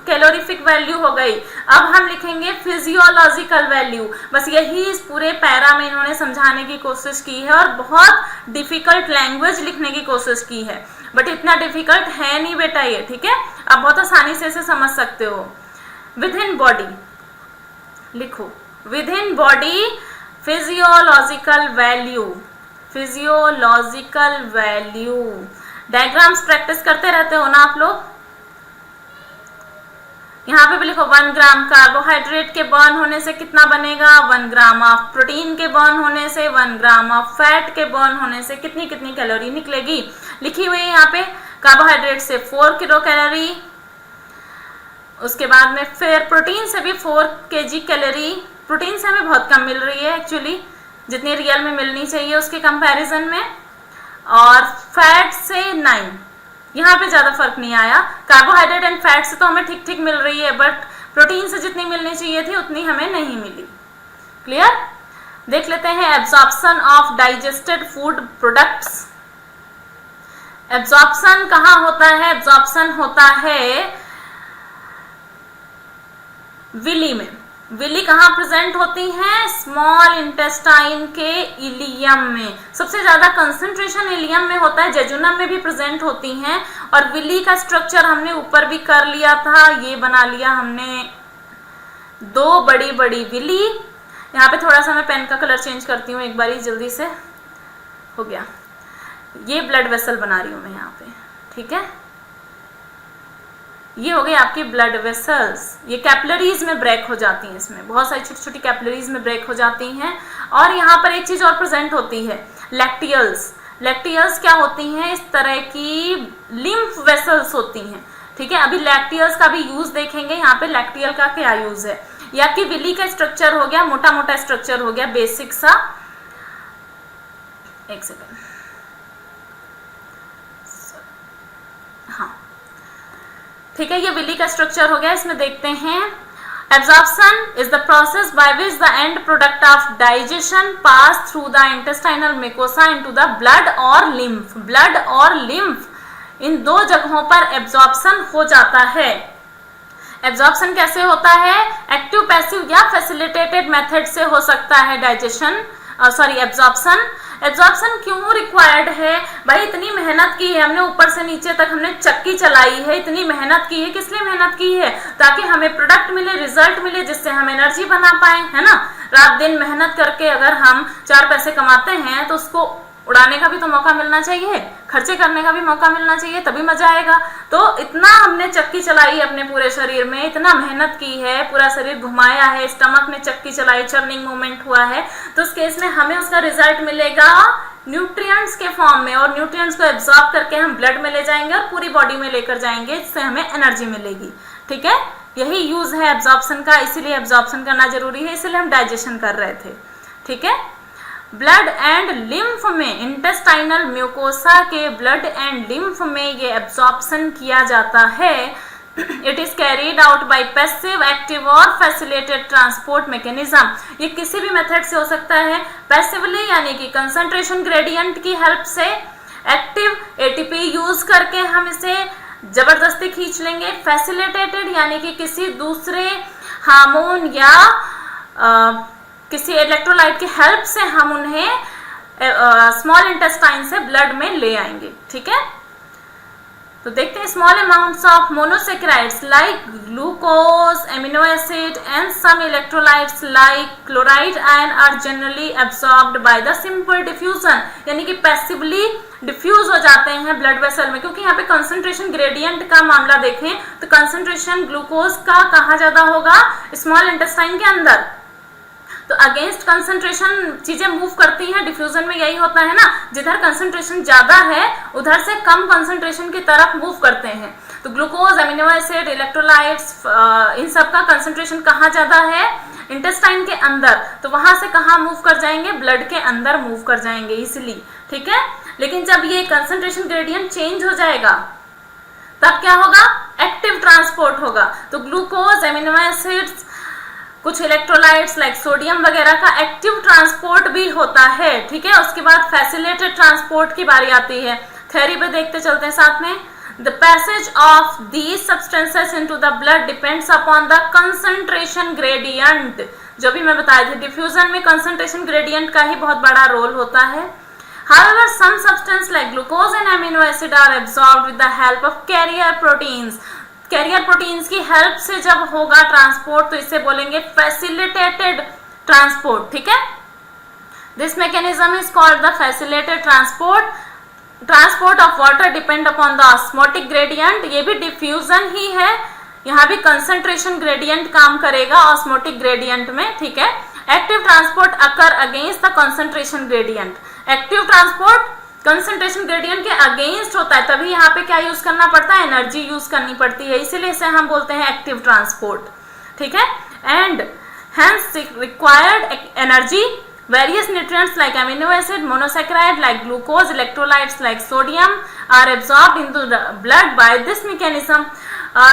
Speaker 1: कैलोरीफिक वैल्यू हो गई। अब हम लिखेंगे फिजियोलॉजिकल वैल्यू। बस यही इस पूरे पैरा में इन्होंने समझाने की कोशिश की है, और बहुत डिफिकल्ट लैंग्वेज लिखने की कोशिश की है, बट इतना डिफिकल्ट है नहीं बेटा ये। ठीक है, आप बहुत आसानी से इसे समझ सकते हो। विद इन बॉडी लिखो, with in body physiological value, physiological value. Diagrams practice करते रहते हो ना आप लोग? यहाँ पे भी लिखो 1 ग्राम कार्बोहाइड्रेट के बर्न होने से कितना बनेगा? 1 ग्राम ऑफ प्रोटीन के बर्न होने से, 1 ग्राम ऑफ फैट के बर्न होने से कितनी कितनी कैलोरी निकलेगी। लिखी हुई है यहाँ पे। कार्बोहाइड्रेट से 4 किलो कैलोरी, उसके बाद में फिर प्रोटीन से भी 4 kg कैलोरी। प्रोटीन से हमें बहुत कम मिल रही है एक्चुअली, जितनी रियल में मिलनी चाहिए उसके कंपैरिजन में, और फैट से 9। यहाँ पे ज्यादा फर्क नहीं आया। कार्बोहाइड्रेट एंड फैट से तो हमें ठीक ठीक मिल रही है, बट प्रोटीन से जितनी मिलनी चाहिए थी उतनी हमें नहीं मिली। क्लियर? देख लेते हैं absorption of digested food products. Absorption कहाँ होता है? एब्जॉर्प्शन होता है विली में। विली कहाँ प्रेजेंट होती है? स्मॉल इंटेस्टाइन के इलियम में। सबसे ज्यादा कंसंट्रेशन इलियम में होता है, जेजुनम में भी प्रेजेंट होती हैं। और विली का स्ट्रक्चर हमने ऊपर भी कर लिया था, ये बना लिया हमने 2 बड़ी बड़ी विली। यहाँ पे थोड़ा सा मैं पेन का कलर चेंज करती हूँ एक बारी, जल्दी से हो गया। ये ब्लड वेसल बना रही हूँ मैं यहाँ पे। ठीक है, ये हो गई आपकी ब्लड वेसल्स। ये कैपिलरीज में ब्रेक हो जाती हैं, इसमें बहुत सारी छोटी छोटी कैपिलरीज में ब्रेक हो जाती हैं। और यहाँ पर एक चीज और प्रेजेंट होती है, लैक्टियल्स। लैक्टियल्स क्या होती हैं? इस तरह की लिम्फ वेसल्स होती हैं। ठीक है, अभी लैक्टियल्स का भी यूज देखेंगे। यहाँ पे लैक्टियल का क्या यूज है, या कि विली का स्ट्रक्चर हो गया, मोटा मोटा स्ट्रक्चर हो गया, बेसिक सा। एक सेकेंड, हाँ ठीक है, ये विली का स्ट्रक्चर हो गया। इसमें देखते हैं, absorption is the process by which the end product of digestion pass through the intestinal mucosa into the blood और लिम्फ। ब्लड और लिम्फ, इन 2 जगहों पर एब्जॉर्प्शन हो जाता है। एब्जॉर्प्शन कैसे होता है? एक्टिव, पैसिव या फैसिलिटेटेड मेथड से हो सकता है डाइजेशन, एब्जॉर्प्शन। एब्जॉर्प्शन क्यों रिक्वायर्ड है भाई? इतनी मेहनत की है हमने, ऊपर से नीचे तक हमने चक्की चलाई है, इतनी मेहनत की है। किस लिए मेहनत की है? ताकि हमें प्रोडक्ट मिले, रिजल्ट मिले, जिससे हम एनर्जी बना पाए, है ना। रात दिन मेहनत करके अगर हम 4 पैसे कमाते हैं तो उसको उड़ाने का भी तो मौका मिलना चाहिए, खर्चे करने का भी मौका मिलना चाहिए, तभी मजा आएगा। तो इतना हमने चक्की चलाई है अपने पूरे शरीर में, इतना मेहनत की है, पूरा शरीर घुमाया है, स्टमक में चक्की चलाई, चर्निंग मूवमेंट हुआ है, तो उस केस में हमें उसका रिजल्ट मिलेगा न्यूट्रिएंट्स के फॉर्म में। और न्यूट्रिएंट्स को एब्जॉर्ब करके हम ब्लड में ले जाएंगे और पूरी बॉडी में लेकर जाएंगे, जिससे हमें एनर्जी मिलेगी। ठीक है, यही यूज है एब्जॉर्प्शन का, इसीलिए एब्जॉर्प्शन करना जरूरी है, इसीलिए हम डाइजेशन कर रहे थे। ठीक है, ब्लड एंड लिम्फ में, इंटेस्टाइनल म्यूकोसा के ब्लड एंड लिम्फ में ये एब्जॉर्प्शन किया जाता है। It is carried out bye passive, active और फैसिलिटेटेड ट्रांसपोर्ट मैकेनिज्म। ये किसी भी मेथड से हो सकता है। पैसिवली यानी कि कंसंट्रेशन ग्रेडियंट की हेल्प से, एक्टिव एटीपी यूज करके हम इसे जबरदस्ती खींच लेंगे, फैसिलिटेटेड यानी कि किसी दूसरे हार्मोन या किसी इलेक्ट्रोलाइट की हेल्प से हम उन्हें स्मॉल इंटेस्टाइन से ब्लड में ले आएंगे। ठीक है, तो देखते हैं small amounts of monosaccharides like glucose, amino acid and some electrolytes like chloride ion are generally absorbed by the simple diffusion, यानी कि पैसिवली डिफ्यूज हो जाते हैं ब्लड वेसल में। क्योंकि यहाँ पे कंसंट्रेशन ग्रेडियंट का मामला देखें तो कंसंट्रेशन ग्लूकोज का कहाँ ज्यादा होगा, स्मॉल इंटेस्टाइन के अंदर। तो अगेंस्ट कंसंट्रेशन चीजें मूव करती हैं, डिफ्यूजन में यही होता है ना, जिधर कंसंट्रेशन ज्यादा है उधर से कम कंसंट्रेशन की तरफ मूव करते हैं। तो ग्लूकोज, अमीनो एसिड, इलेक्ट्रोलाइट्स, इन सब का कंसंट्रेशन कहाँ ज्यादा है, इंटेस्टाइन के अंदर, तो वहां से कहाँ मूव कर जाएंगे, ब्लड के अंदर मूव कर जाएंगे इजिली। ठीक है, लेकिन जब ये कंसंट्रेशन ग्रेडियंट चेंज हो जाएगा तब क्या होगा, एक्टिव ट्रांसपोर्ट होगा। तो ग्लूकोज, एमिनो एसिड्स, कुछ इलेक्ट्रोलाइट्स लाइक सोडियम वगैरह का एक्टिव ट्रांसपोर्ट भी होता है। ठीक है, उसके बाद फैसिलिटेटेड ट्रांसपोर्ट की बारी आती है। थ्योरी पे देखते चलते हैं साथ में। The passage of these substances into the blood depends upon the concentration gradient. जो भी मैं बताया था, डिफ्यूजन में कंसंट्रेशन ग्रेडियंट का ही बहुत बड़ा रोल होता है। However, some substances like glucose and amino acid are absorbed with the help of carrier proteins. Carrier proteins की हेल्प से जब होगा ट्रांसपोर्ट तो इसे बोलेंगे फैसिलिटेटेड ट्रांसपोर्ट। ठीक है, this mechanism is called the facilitated transport. Transport of water depend upon the osmotic gradient, ये भी डिफ्यूजन ही है, यहाँ भी कंसंट्रेशन ग्रेडियंट काम करेगा ऑस्मोटिक ग्रेडियंट में। ठीक है, active transport occur against the concentration gradient. Active transport concentration gradient के अगेंस्ट होता है, तभी यहाँ पे क्या यूज करना पड़ता है, एनर्जी यूज करनी पड़ती है, इसीलिए इसे हम बोलते हैं एक्टिव ट्रांसपोर्ट। ठीक है, and hence required energy various nutrients like amino acid, monosaccharide like glucose, electrolytes like sodium are absorbed into the blood by this mechanism.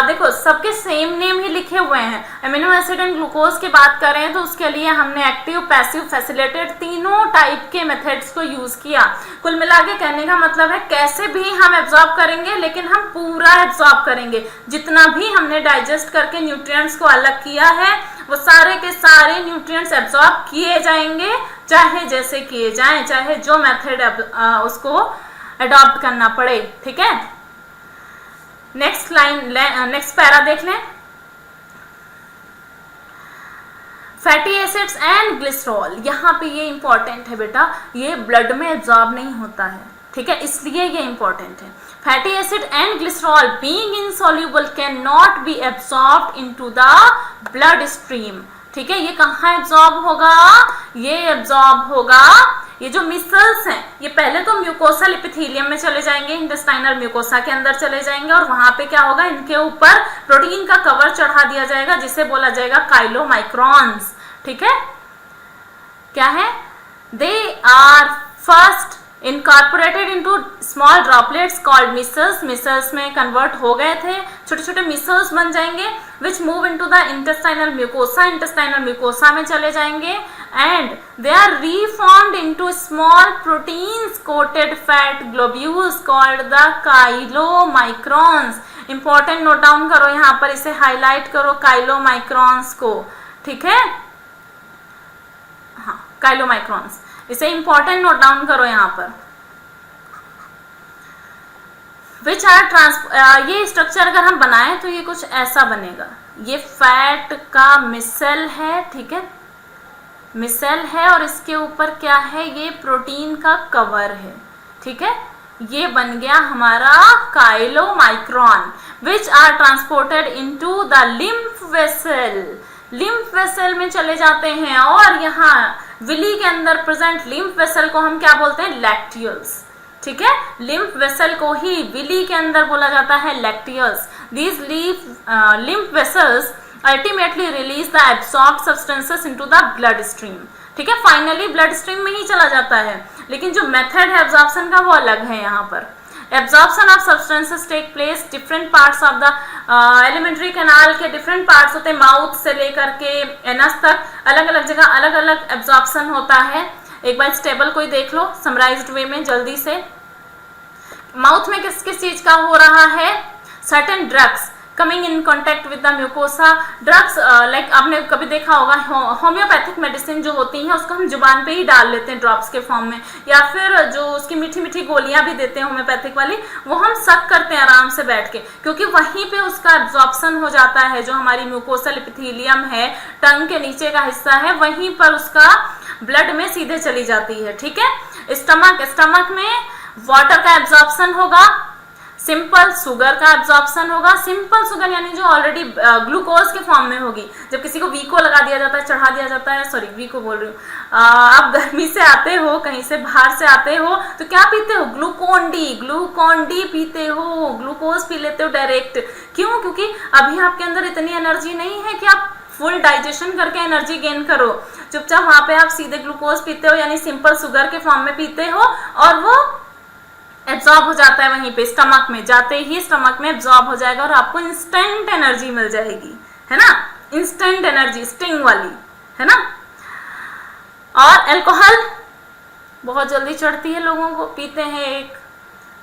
Speaker 1: देखो सबके सेम नेम ही लिखे हुए हैं। अमीनो एसिड एंड ग्लूकोज की बात करें तो उसके लिए हमने एक्टिव, पैसिव, फैसिलिटेटेड तीनों टाइप के मेथड्स को यूज किया। कुल मिला के कहने का मतलब है कैसे भी हम एब्जॉर्ब करेंगे, लेकिन हम पूरा एब्जॉर्ब करेंगे। जितना भी हमने डाइजेस्ट करके न्यूट्रिएंट्स को अलग किया है वो सारे के सारे न्यूट्रिएंट्स एब्जॉर्ब किए जाएंगे, चाहे जैसे किए जाएं, चाहे जो मेथड उसको अडॉप्ट करना पड़े। ठीक है, नेक्स्ट लाइन, नेक्स्ट पैरा देख लें। फैटी एसिड्स एंड ग्लिसरॉल, यहाँ पे ये इंपॉर्टेंट है बेटा, ये ब्लड में एब्जॉर्ब नहीं होता है। ठीक है, इसलिए ये इंपॉर्टेंट है। Fatty acid and glycerol being insoluble can not be absorbed into the blood stream. ठीक है, ये कहाँ एब्जॉर्ब होगा, ये एब्जॉर्ब होगा, ये जो मिसल्स हैं ये पहले तो म्यूकोसल एपिथेलियम में चले जाएंगे, इंटेस्टाइनल म्यूकोसा के अंदर चले जाएंगे, और वहां पे क्या होगा, इनके ऊपर प्रोटीन का कवर चढ़ा दिया जाएगा जिसे बोला जाएगा काइलोमाइक्रॉन्स। ठीक है, क्या है, they are first incorporated into small droplets called micelles. Micelles में कन्वर्ट हो गए थे, छोटे छोटे मिसल्स बन जाएंगे which move into the intestinal mucosa. Intestinal mucosa में चले जाएंगे and they are reformed into small proteins coated fat globules called the chylomicrons. Important note down करो, यहाँ पर इसे हाईलाइट करो काइलोमाइक्रॉन्स को। ठीक है, हाँ काइलोमाइक्रॉन्स, इसे इंपॉर्टेंट नोट डाउन करो यहाँ पर। विच आर ये स्ट्रक्चर अगर हम बनाएं तो ये कुछ ऐसा बनेगा। ये फैट का मिसेल है, ठीक है, मिसेल है, और इसके ऊपर क्या है, ये प्रोटीन का कवर है। ठीक है, ये बन गया हमारा chylomicron which are transported into the lymph vessel. Lymph vessel में चले जाते हैं, और यहाँ विली के अंदर प्रेजेंट लिम्फ वेसल को हम क्या बोलते हैं, लैक्टियल्स। ठीक है, लिम्फ वेसल को ही विली के अंदर बोला जाता है lacteals. These lymph vessels ultimately release the absorbed substances into the blood stream. ठीक है, फाइनली ब्लड स्ट्रीम में ही चला जाता है, लेकिन जो मेथड है एब्जॉर्प्शन का वो अलग है। यहाँ पर absorption of substances take place different parts of the alimentary canal के डिफरेंट पार्ट्स होते हैं, माउथ से लेकर के एनस तक, अलग अलग जगह अलग अलग एब्जॉर्प्शन होता है। एक बार इस टेबल को ही देख लो समराइज्ड वे में जल्दी से। माउथ में किस किस चीज का हो रहा है, certain drugs, coming in contact with the mucosa. Drugs like आपने कभी देखा होगा होम्योपैथिक मेडिसिन जो होती है उसको हम जुबान पे ही डाल लेते हैं ड्रॉप्स के फॉर्म में, या फिर जो उसकी मीठी मीठी गोलियां भी देते हैं होम्योपैथिक वाली, वो हम सक करते हैं आराम से बैठ के, क्योंकि वहीं पे उसका एब्जॉर्प्शन हो जाता है। जो हमारी म्यूकोसल एपिथेलियम है, टंग के नीचे का हिस्सा है, वहीं पर उसका ब्लड में सीधे चली जाती है। ठीक है। स्टमक में वाटर का एब्जॉर्प्शन होगा, सिंपल शुगर का एब्जॉर्प्शन होगा। सिंपल शुगर यानी जो ऑलरेडी ग्लूकोज के फॉर्म में होगी। जब किसी को वीको लगा दिया जाता है, चढ़ा दिया जाता है, सॉरी वीको बोल रही हूँ, आप गर्मी से आते हो, कहीं से बाहर से आते हो, तो क्या पीते हो? ग्लूकॉन डी पीते हो, ग्लूकोज पी लेते हो डायरेक्ट। क्यों? क्योंकि अभी आपके अंदर इतनी एनर्जी नहीं है कि आप फुल डाइजेशन करके एनर्जी गेन करो। चुपचाप वहां पे आप सीधे ग्लूकोज पीते हो, यानी सिंपल शुगर के फॉर्म में पीते हो, और वो एब्जॉर्ब हो जाता है वहीं पे स्टमक में। जाते ही स्टमक में एब्जॉर्ब हो जाएगा और आपको इंस्टेंट एनर्जी मिल जाएगी, है ना, इंस्टेंट एनर्जी, स्टिंग वाली, है ना। और अल्कोहल बहुत जल्दी चढ़ती है लोगों को, पीते हैं, एक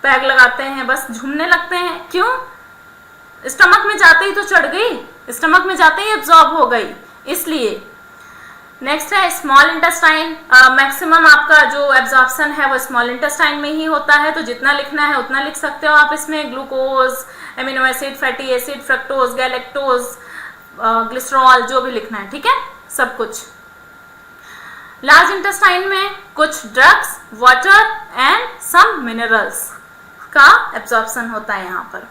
Speaker 1: पैग लगाते हैं, बस झूमने लगते हैं। क्यों? स्टमक में जाते ही तो चढ़ गई, स्टमक में जाते ही एब्जॉर्ब हो गई, इसलिए। नेक्स्ट है स्मॉल इंटेस्टाइन। मैक्सिमम आपका जो एब्जॉर्प्शन है वो स्मॉल इंटेस्टाइन में ही होता है, तो जितना लिखना है उतना लिख सकते हो आप इसमें। Glucose, amino acid, fatty acid, fructose, galactose, glycerol, जो भी लिखना है, ठीक है, सब कुछ। लार्ज इंटेस्टाइन में कुछ drugs, water and some minerals का एब्जॉर्प्शन होता है यहाँ पर।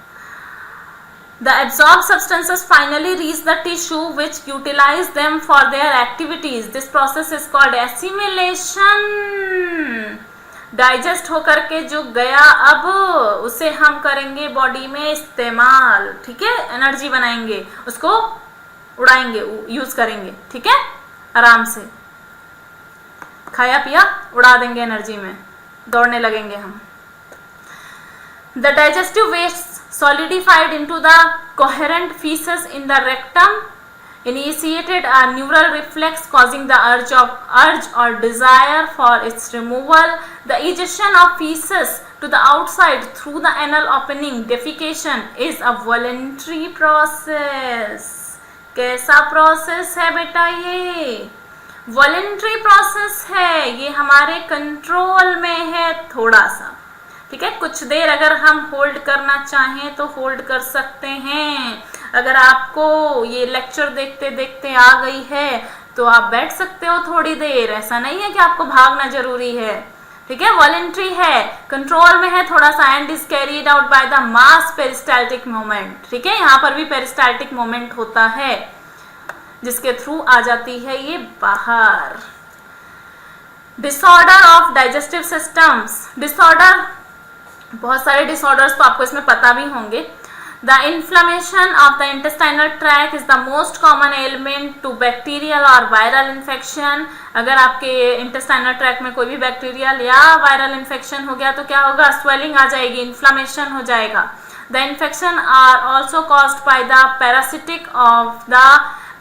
Speaker 1: The absorbed substances finally reach the tissue which utilize them for their activities. This process is called assimilation. Digest होकर के जो गया अब उसे हम करेंगे बॉडी में इस्तेमाल, ठीक है, एनर्जी बनाएंगे, उसको उड़ाएंगे, यूज करेंगे, ठीक है, आराम से खाया पिया उड़ा देंगे एनर्जी में, दौड़ने लगेंगे हम। The digestive waste solidified into the coherent feces in the rectum initiated a neural reflex causing the urge or desire for its removal. The ejection of feces to the outside through the anal opening, defecation, is a voluntary process. कैसा process है बेटा? ये voluntary process है, ये हमारे control में है थोड़ा सा, ठीक है। कुछ देर अगर हम होल्ड करना चाहें तो होल्ड कर सकते हैं। अगर आपको ये लेक्चर देखते देखते आ गई है तो आप बैठ सकते हो थोड़ी देर, ऐसा नहीं है कि आपको भागना जरूरी है, ठीक है। वॉलेंट्री है, कंट्रोल में है थोड़ा सा, and is carried out by the mass peristaltic moment, ठीक है। यहाँ पर भी पेरिस्टाल्टिक मोमेंट होता है जिसके थ्रू आ जाती है ये बाहर। Disorder of digestive systems. Disorder, बहुत सारे डिसऑर्डर्स तो आपको इसमें पता भी होंगे। The inflammation of the intestinal track is the most common element to bacterial और वायरल इन्फेक्शन। अगर आपके इंटेस्टाइनल ट्रैक में कोई भी बैक्टीरियल या वायरल इन्फेक्शन हो गया तो क्या होगा? स्वेलिंग आ जाएगी, इन्फ्लेमेशन हो जाएगा। The infection are also caused by the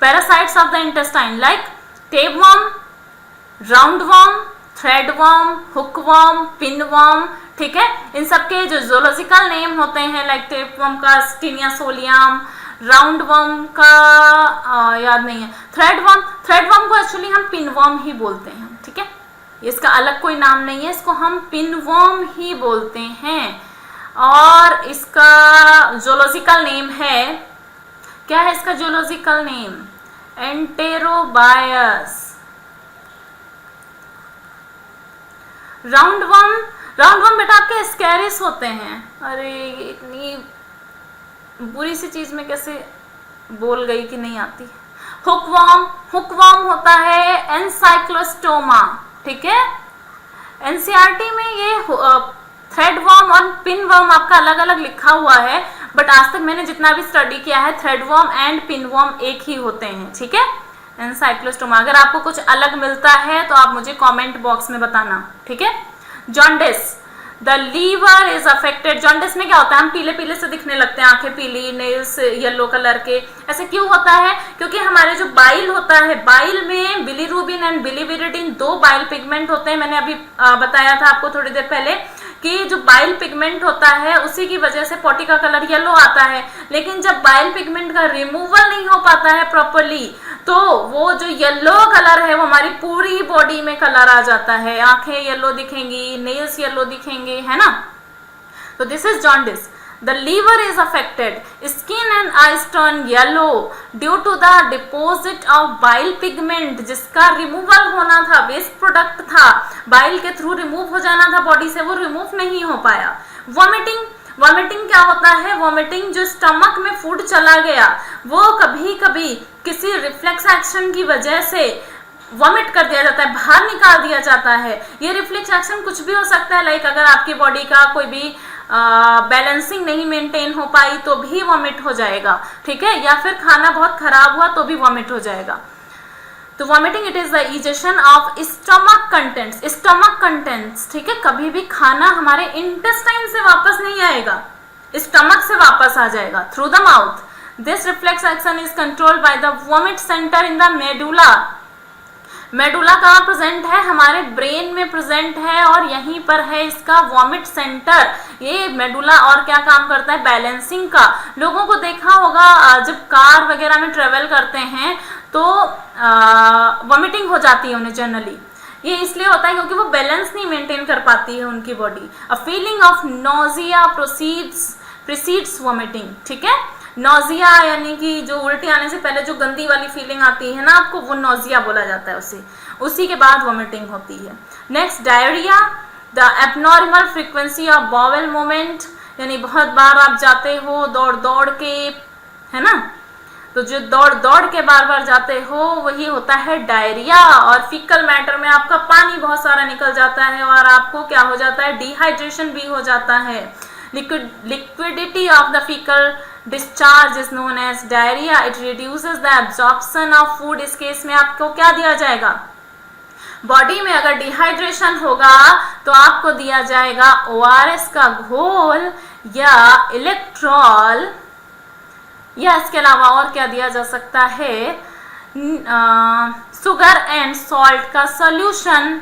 Speaker 1: parasites of the intestine like tapeworm, roundworm, threadworm, hookworm, pinworm, ठीक है। इन सबके जो जूलॉजिकल नेम होते हैं, लाइक टेपवर्म का स्टीनिया सोलियम, राउंडवर्म का याद नहीं है, थ्रेडवर्म को एक्चुअली हम पिनवर्म ही बोलते हैं, ठीक है। इसका अलग कोई नाम नहीं है, इसको हम पिनवर्म ही बोलते हैं। और इसका जूलॉजिकल नेम है, क्या है इसका जूलॉजिकल नेम? एंटेरोबायस। राउंडवर्म बेटा आपके स्कैरिस होते हैं। अरे इतनी बुरी सी चीज में कैसे बोल गई कि नहीं आती। हुकवर्म होता है एनसाइक्लोस्टोमा, ठीक है। एनसीईआरटी में ये थ्रेडवर्म और पिनवर्म आपका अलग अलग लिखा हुआ है, बट आज तक मैंने जितना भी स्टडी किया है थ्रेडवर्म एंड पिनवर्म एक ही होते हैं, ठीक है। एनसाइक्लोस्टोमा, अगर आपको कुछ अलग मिलता है तो आप मुझे कमेंट बॉक्स में बताना, ठीक है। Jaundice, the liver is affected. Jaundice में क्या होता है? हम पीले पीले से दिखने लगते हैं, आंखें पीली, नेल्स येलो कलर के। ऐसे क्यों होता है? क्योंकि हमारे जो बाइल होता है, बाइल में बिलीरुबिन एंड बिलीविरिडिन दो बाइल पिगमेंट होते हैं। मैंने अभी बताया था आपको थोड़ी देर पहले कि जो बाइल पिगमेंट होता है उसी की वजह से पॉटी का कलर येलो आता है, लेकिन जब बाइल पिगमेंट का रिमूवल नहीं हो पाता है प्रॉपरली तो वो जो येलो कलर है वो हमारी पूरी बॉडी में कलर आ जाता है, आंखें येलो दिखेंगी, नेल्स येलो दिखेंगे, है ना। तो this is jaundice. The liver is affected. Skin and eyes turn yellow due to the deposit of bile pigment, जिसका रिमूवल होना था, वेस्ट प्रोडक्ट था, बाइल के थ्रू रिमूव हो जाना था बॉडी से, वो रिमूव नहीं हो पाया। वॉमिटिंग क्या होता है? वॉमिटिंग जो स्टमक में फूड चला गया वो कभी कभी किसी रिफ्लेक्स एक्शन की वजह से वॉमिट कर दिया जाता है, बाहर निकाल दिया जाता है। ये रिफ्लेक्स एक्शन कुछ भी हो सकता है, लाइक अगर आपकी बॉडी का कोई भी बैलेंसिंग नहीं मेंटेन हो पाई तो भी वॉमिट हो जाएगा, ठीक है, या फिर खाना बहुत खराब हुआ तो भी वॉमिट हो जाएगा। तो vomiting it is the egestion of stomach contents, ठीक है। कभी भी खाना हमारे इंटेस्टाइन से वापस नहीं आएगा, स्टमक से वापस आ जाएगा through the mouth. This reflex action is controlled by the vomit centre in the medulla. Medulla कहाँ प्रेजेंट है? हमारे ब्रेन में प्रेजेंट है और यहीं पर है इसका वॉमिट सेंटर। ये मेडुला और क्या काम करता है? बैलेंसिंग का। लोगों को देखा होगा जब कार वगैरह में ट्रेवल करते हैं तो वॉमिटिंग हो जाती है उन्हें जनरली। ये इसलिए होता है क्योंकि वो बैलेंस नहीं मेंटेन कर पाती है उनकी body. A feeling of nausea precedes vomiting, ठीक है। नोजिया यानी कि जो उल्टी आने से पहले जो गंदी वाली फीलिंग आती है ना आपको, वो नोजिया बोला जाता है उसी के बाद वॉमिटिंग होती है। Next diarrhoea, the abnormal frequency of bowel movement, यानी बहुत बार आप जाते हो दौड़ दौड़ के, है ना, तो जो दौड़ दौड़ के बार बार जाते हो वही होता है डायरिया। और फीकल मैटर में आपका पानी बहुत सारा निकल जाता है और आपको क्या हो जाता है? डिहाइड्रेशन भी हो जाता है। Liquidity of the faecal discharge is known as diarrhoea. It reduces the absorption of food. इस केस में आपको क्या दिया जाएगा? बॉडी में अगर डिहाइड्रेशन होगा तो आपको दिया जाएगा ORS का घोल या इलेक्ट्रॉल, या इसके अलावा और क्या दिया जा सकता है? शुगर एंड सॉल्ट का सॉल्यूशन।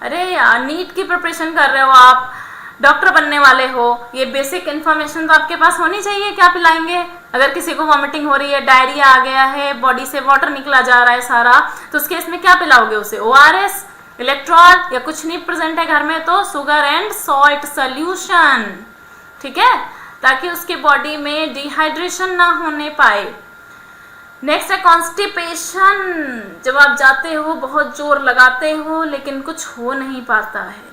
Speaker 1: अरे यार, नीट की प्रिपरेशन कर रहे हो आप, डॉक्टर बनने वाले हो, ये बेसिक इन्फॉर्मेशन तो आपके पास होनी चाहिए। क्या पिलाएंगे? अगर किसी को वॉमिटिंग हो रही है, डायरिया आ गया है, बॉडी से वाटर निकला जा रहा है सारा, तो उस केस में क्या पिलाओगे उसे? ORS, इलेक्ट्रॉल, या कुछ नहीं प्रेजेंट है घर में तो शुगर एंड सॉल्ट सॉल्यूशन, ठीक है, ताकि उसके बॉडी में डिहाइड्रेशन ना होने पाए। नेक्स्ट है कॉन्स्टिपेशन। जब आप जाते हो बहुत जोर लगाते हो लेकिन कुछ हो नहीं पाता है।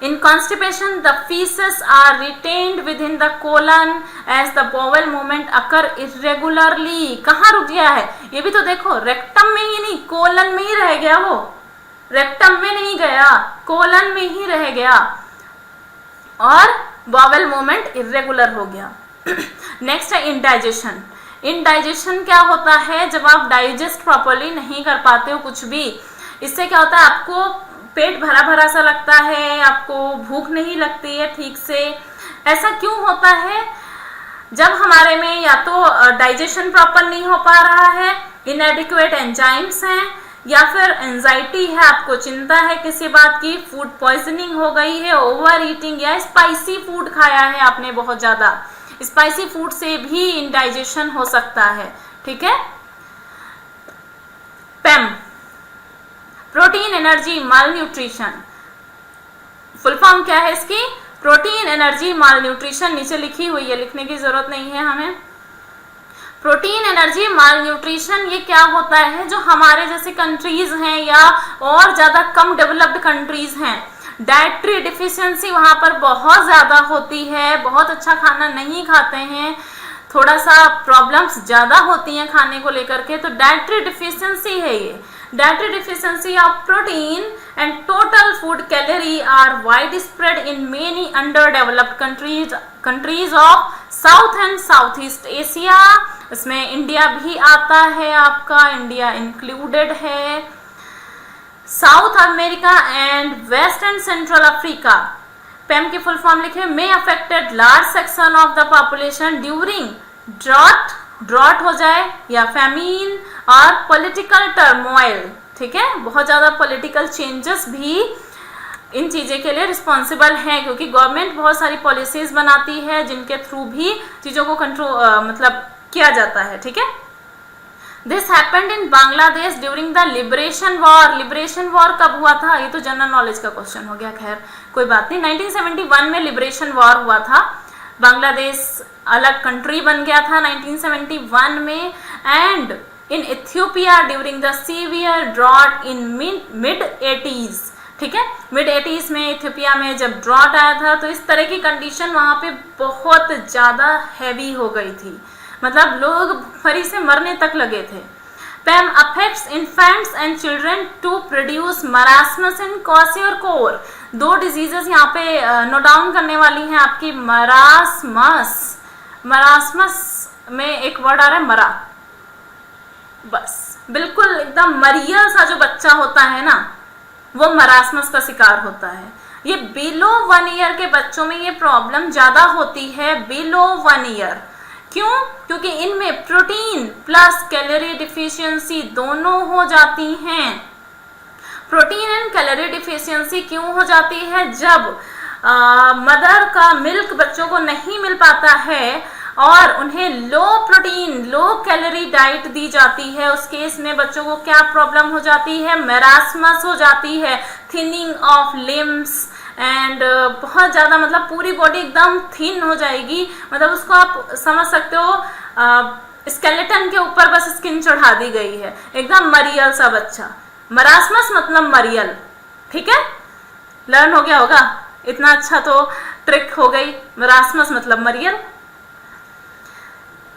Speaker 1: In constipation, the feces are retained within the colon as the bowel movement occur irregularly. कहाँ रुक गया है? ये भी तो देखो, रेक्टम में ही नहीं, कोलन में ही रह गया वो, रेक्टम में नहीं गया, कोलन में ही रह गया और bowel movement irregular हो गया। नेक्स्ट है इंडाइजेशन। इंडाइजेशन क्या होता है? जब आप डाइजेस्ट प्रॉपरली नहीं कर पाते हो कुछ भी, इससे क्या होता है? आपको पेट भरा भरा सा लगता है, आपको भूख नहीं लगती है ठीक से। ऐसा क्यों होता है? जब हमारे में या तो डाइजेशन प्रॉपर नहीं हो पा रहा है, इनएडिक्वेट एंजाइम्स हैं, या फिर एंजाइटी है, आपको चिंता है किसी बात की, फूड पॉइजनिंग हो गई है, ओवर ईटिंग, या स्पाइसी फूड खाया है आपने बहुत ज्यादा। स्पाइसी फूड से भी इंडाइजेशन हो सकता है, ठीक है। पैम, प्रोटीन एनर्जी माल न्यूट्रिशन। फुल फॉर्म क्या है इसकी? प्रोटीन एनर्जी माल न्यूट्रिशन। नीचे लिखी हुई है, लिखने की जरूरत नहीं है हमें। प्रोटीन एनर्जी माल न्यूट्रिशन ये क्या होता है? जो हमारे जैसे कंट्रीज हैं या और ज्यादा कम डेवलप्ड कंट्रीज हैं, डाइटरी डिफिशियंसी वहां पर बहुत ज्यादा होती है, बहुत अच्छा खाना नहीं खाते हैं, थोड़ा सा प्रॉब्लम्स ज्यादा होती हैं खाने को लेकर के, तो डाइटरी डिफिशियंसी है ये। Dietary deficiency of protein and total food calorie are widespread in many underdeveloped countries of South and Southeast Asia. इसमें इंडिया भी आता है, आपका इंडिया इंक्लूडेड है। South America and West and Central Africa. PEM की full form लिखे, may affected large section of the population during drought हो जाए या फैमीन और पॉलिटिकल टर्मोइल, ठीक है, बहुत ज्यादा पॉलिटिकल चेंजेस भी इन चीज़ें के लिए रिस्पॉन्सिबल हैं, क्योंकि गवर्नमेंट बहुत सारी पॉलिसीज बनाती है जिनके थ्रू भी चीज़ों को कंट्रोल मतलब किया जाता है, ठीक है। This happened in Bangladesh during the liberation war. Liberation war कब हुआ था, ये तो जनरल नॉलेज का क्वेश्चन हो गया, खैर कोई बात नहीं। 1971 में लिबरेशन वॉर हुआ था, बांग्लादेश अलग कंट्री बन गया था 1971 में। And in Ethiopia during the severe drought in mid 80s, ठीक है, मिड 80s में इथियोपिया में जब ड्रॉट आया था तो इस तरह की कंडीशन वहाँ पे बहुत ज़्यादा हैवी हो गई थी, मतलब लोग भूखमरी से मरने तक लगे थे। PEM affects infants and children to produce marasmus and kwashiorkor. दो डिजीजेस यहाँ पे नोट डाउन करने वाली हैं आपकी। मरासमस, मरासमस में एक वर्ड आ रहा है मरा, बस बिल्कुल एकदम मरियल सा जो बच्चा होता है ना, वो मरासमस का शिकार होता है। ये बिलो 1 ईयर के बच्चों में ये प्रॉब्लम ज्यादा होती है, बिलो 1 ईयर। क्यों? क्योंकि इनमें प्रोटीन प्लस कैलोरी डिफिशियंसी दोनों हो जाती हैं। प्रोटीन एंड कैलोरी डिफिशियंसी क्यों हो जाती है? जब मदर का मिल्क बच्चों को नहीं मिल पाता है और उन्हें लो प्रोटीन लो कैलोरी डाइट दी जाती है, उस केस में बच्चों को क्या प्रॉब्लम हो जाती है? मेरास्मस हो जाती है, थिनिंग ऑफ लिम्स एंड बहुत ज़्यादा मतलब पूरी बॉडी एकदम थिन हो जाएगी। मतलब उसको आप समझ सकते हो स्केलेटन के ऊपर बस स्किन चढ़ा दी गई है, एकदम मरियल सा बच्चा। मरास्मस मतलब मरियल, ठीक है, लर्न हो गया होगा, इतना अच्छा तो ट्रिक हो गई। मरास्मस मतलब मरियल।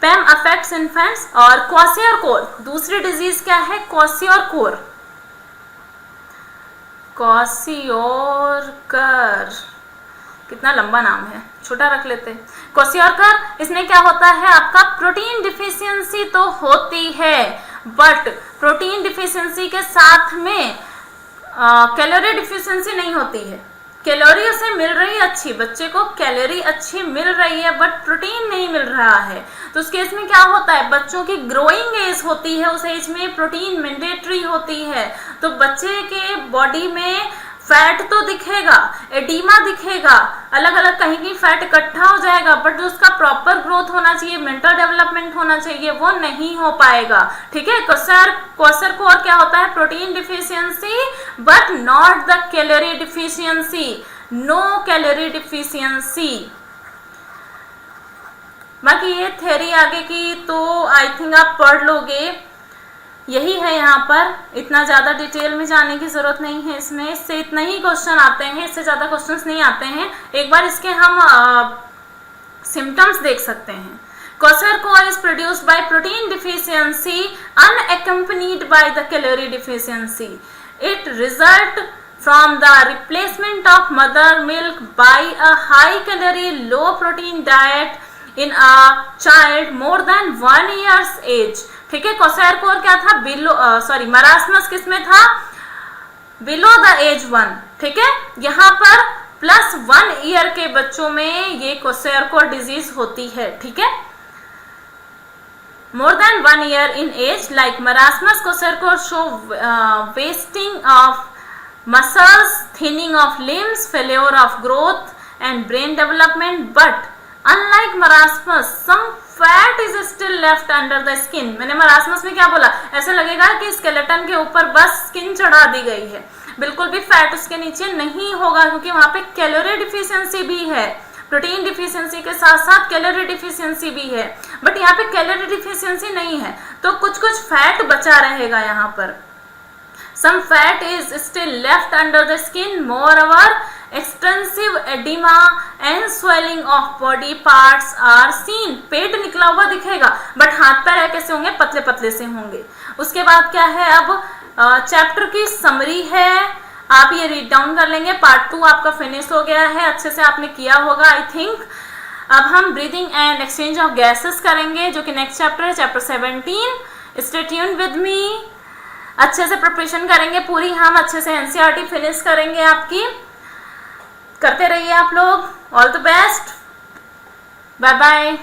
Speaker 1: पैम अफेक्ट्स इन्फेंट्स और क्वासियोर। दूसरी डिजीज क्या है? क्वासियोर। क्वासियोरकर, कितना लंबा नाम है, छोटा रख लेते। क्वासियोरकर, इसमें क्या होता है आपका? प्रोटीन डिफिशियंसी तो होती है, बट प्रोटीन डिफिशियंसी के साथ में कैलोरी डिफिशियंसी नहीं होती है। कैलोरी उसे मिल रही है अच्छी, बच्चे को कैलोरी अच्छी मिल रही है बट प्रोटीन नहीं मिल रहा है। तो उस केस में क्या होता है? बच्चों की ग्रोइंग एज होती है, उस एज में प्रोटीन मैंडेटरी होती है, तो बच्चे के बॉडी में फैट तो दिखेगा, एडिमा दिखेगा, अलग अलग कहीं की फैट इकट्ठा हो जाएगा, बट जो उसका प्रॉपर ग्रोथ होना चाहिए, मेंटल डेवलपमेंट होना चाहिए, वो नहीं हो पाएगा, ठीक है। क्वासियोर क्या होता है? Protein deficiency but not the calorie deficiency, no calorie deficiency. बाकी ये थ्योरी आगे की तो आई थिंक आप पढ़ लोगे, यही है यहाँ पर, इतना ज़्यादा डिटेल में जाने की ज़रूरत नहीं है इसमें, इससे इतना ही क्वेश्चन आते हैं, इससे ज़्यादा क्वेश्चंस नहीं आते हैं। एक बार इसके हम सिम्टम्स देख सकते हैं। क्वासियोर is produced by protein deficiency unaccompanied by the calorie deficiency. It result from the replacement of mother milk by a high calorie low protein diet in a child more than 1 year's age, ठीक है। क्वासियोर क्या था? Marasmus किस में था? Below the age 1, ठीक है। यहाँ पर प्लस 1 ईयर के बच्चों में ये क्वासियोर डिजीज होती है, ठीक है। more than 1 year in age like marasmus, क्वासियोर show wasting of muscles, thinning of limbs, failure of growth and brain development, but unlike marasmus some fat is still left under the skin। मैंने marasmus में क्या बोला? ऐसे लगेगा कि skeleton के ऊपर बस स्किन चढ़ा दी गई है, बिल्कुल भी फैट उसके नीचे नहीं होगा, क्योंकि वहां पे कैलोरी डिफिशियंसी भी है, प्रोटीन डिफिशियंसी के साथ साथ कैलोरी डिफिशियंसी भी है, बट यहाँ पे कैलोरी डिफिशियंसी नहीं है, तो कुछ कुछ फैट बचा रहेगा यहाँ पर। Some fat is still left under the skin. Moreover, extensive edema and swelling of body parts are seen. पेट निकला हुआ दिखेगा, बट हाथ पैर कैसे होंगे? पतले पतले से होंगे। उसके बाद क्या है? अब चैप्टर की समरी है, आप ये रीड डाउन कर लेंगे। पार्ट 2 आपका फिनिश हो गया है, अच्छे से आपने किया होगा आई थिंक। अब हम breathing and exchange of gases करेंगे, जो कि नेक्स्ट चैप्टर है, chapter 17। Stay tuned with me, अच्छे से प्रिपरेशन करेंगे पूरी, हम अच्छे से एनसीईआरटी फिनिश करेंगे आपकी। करते रहिए आप लोग। All the best, bye bye.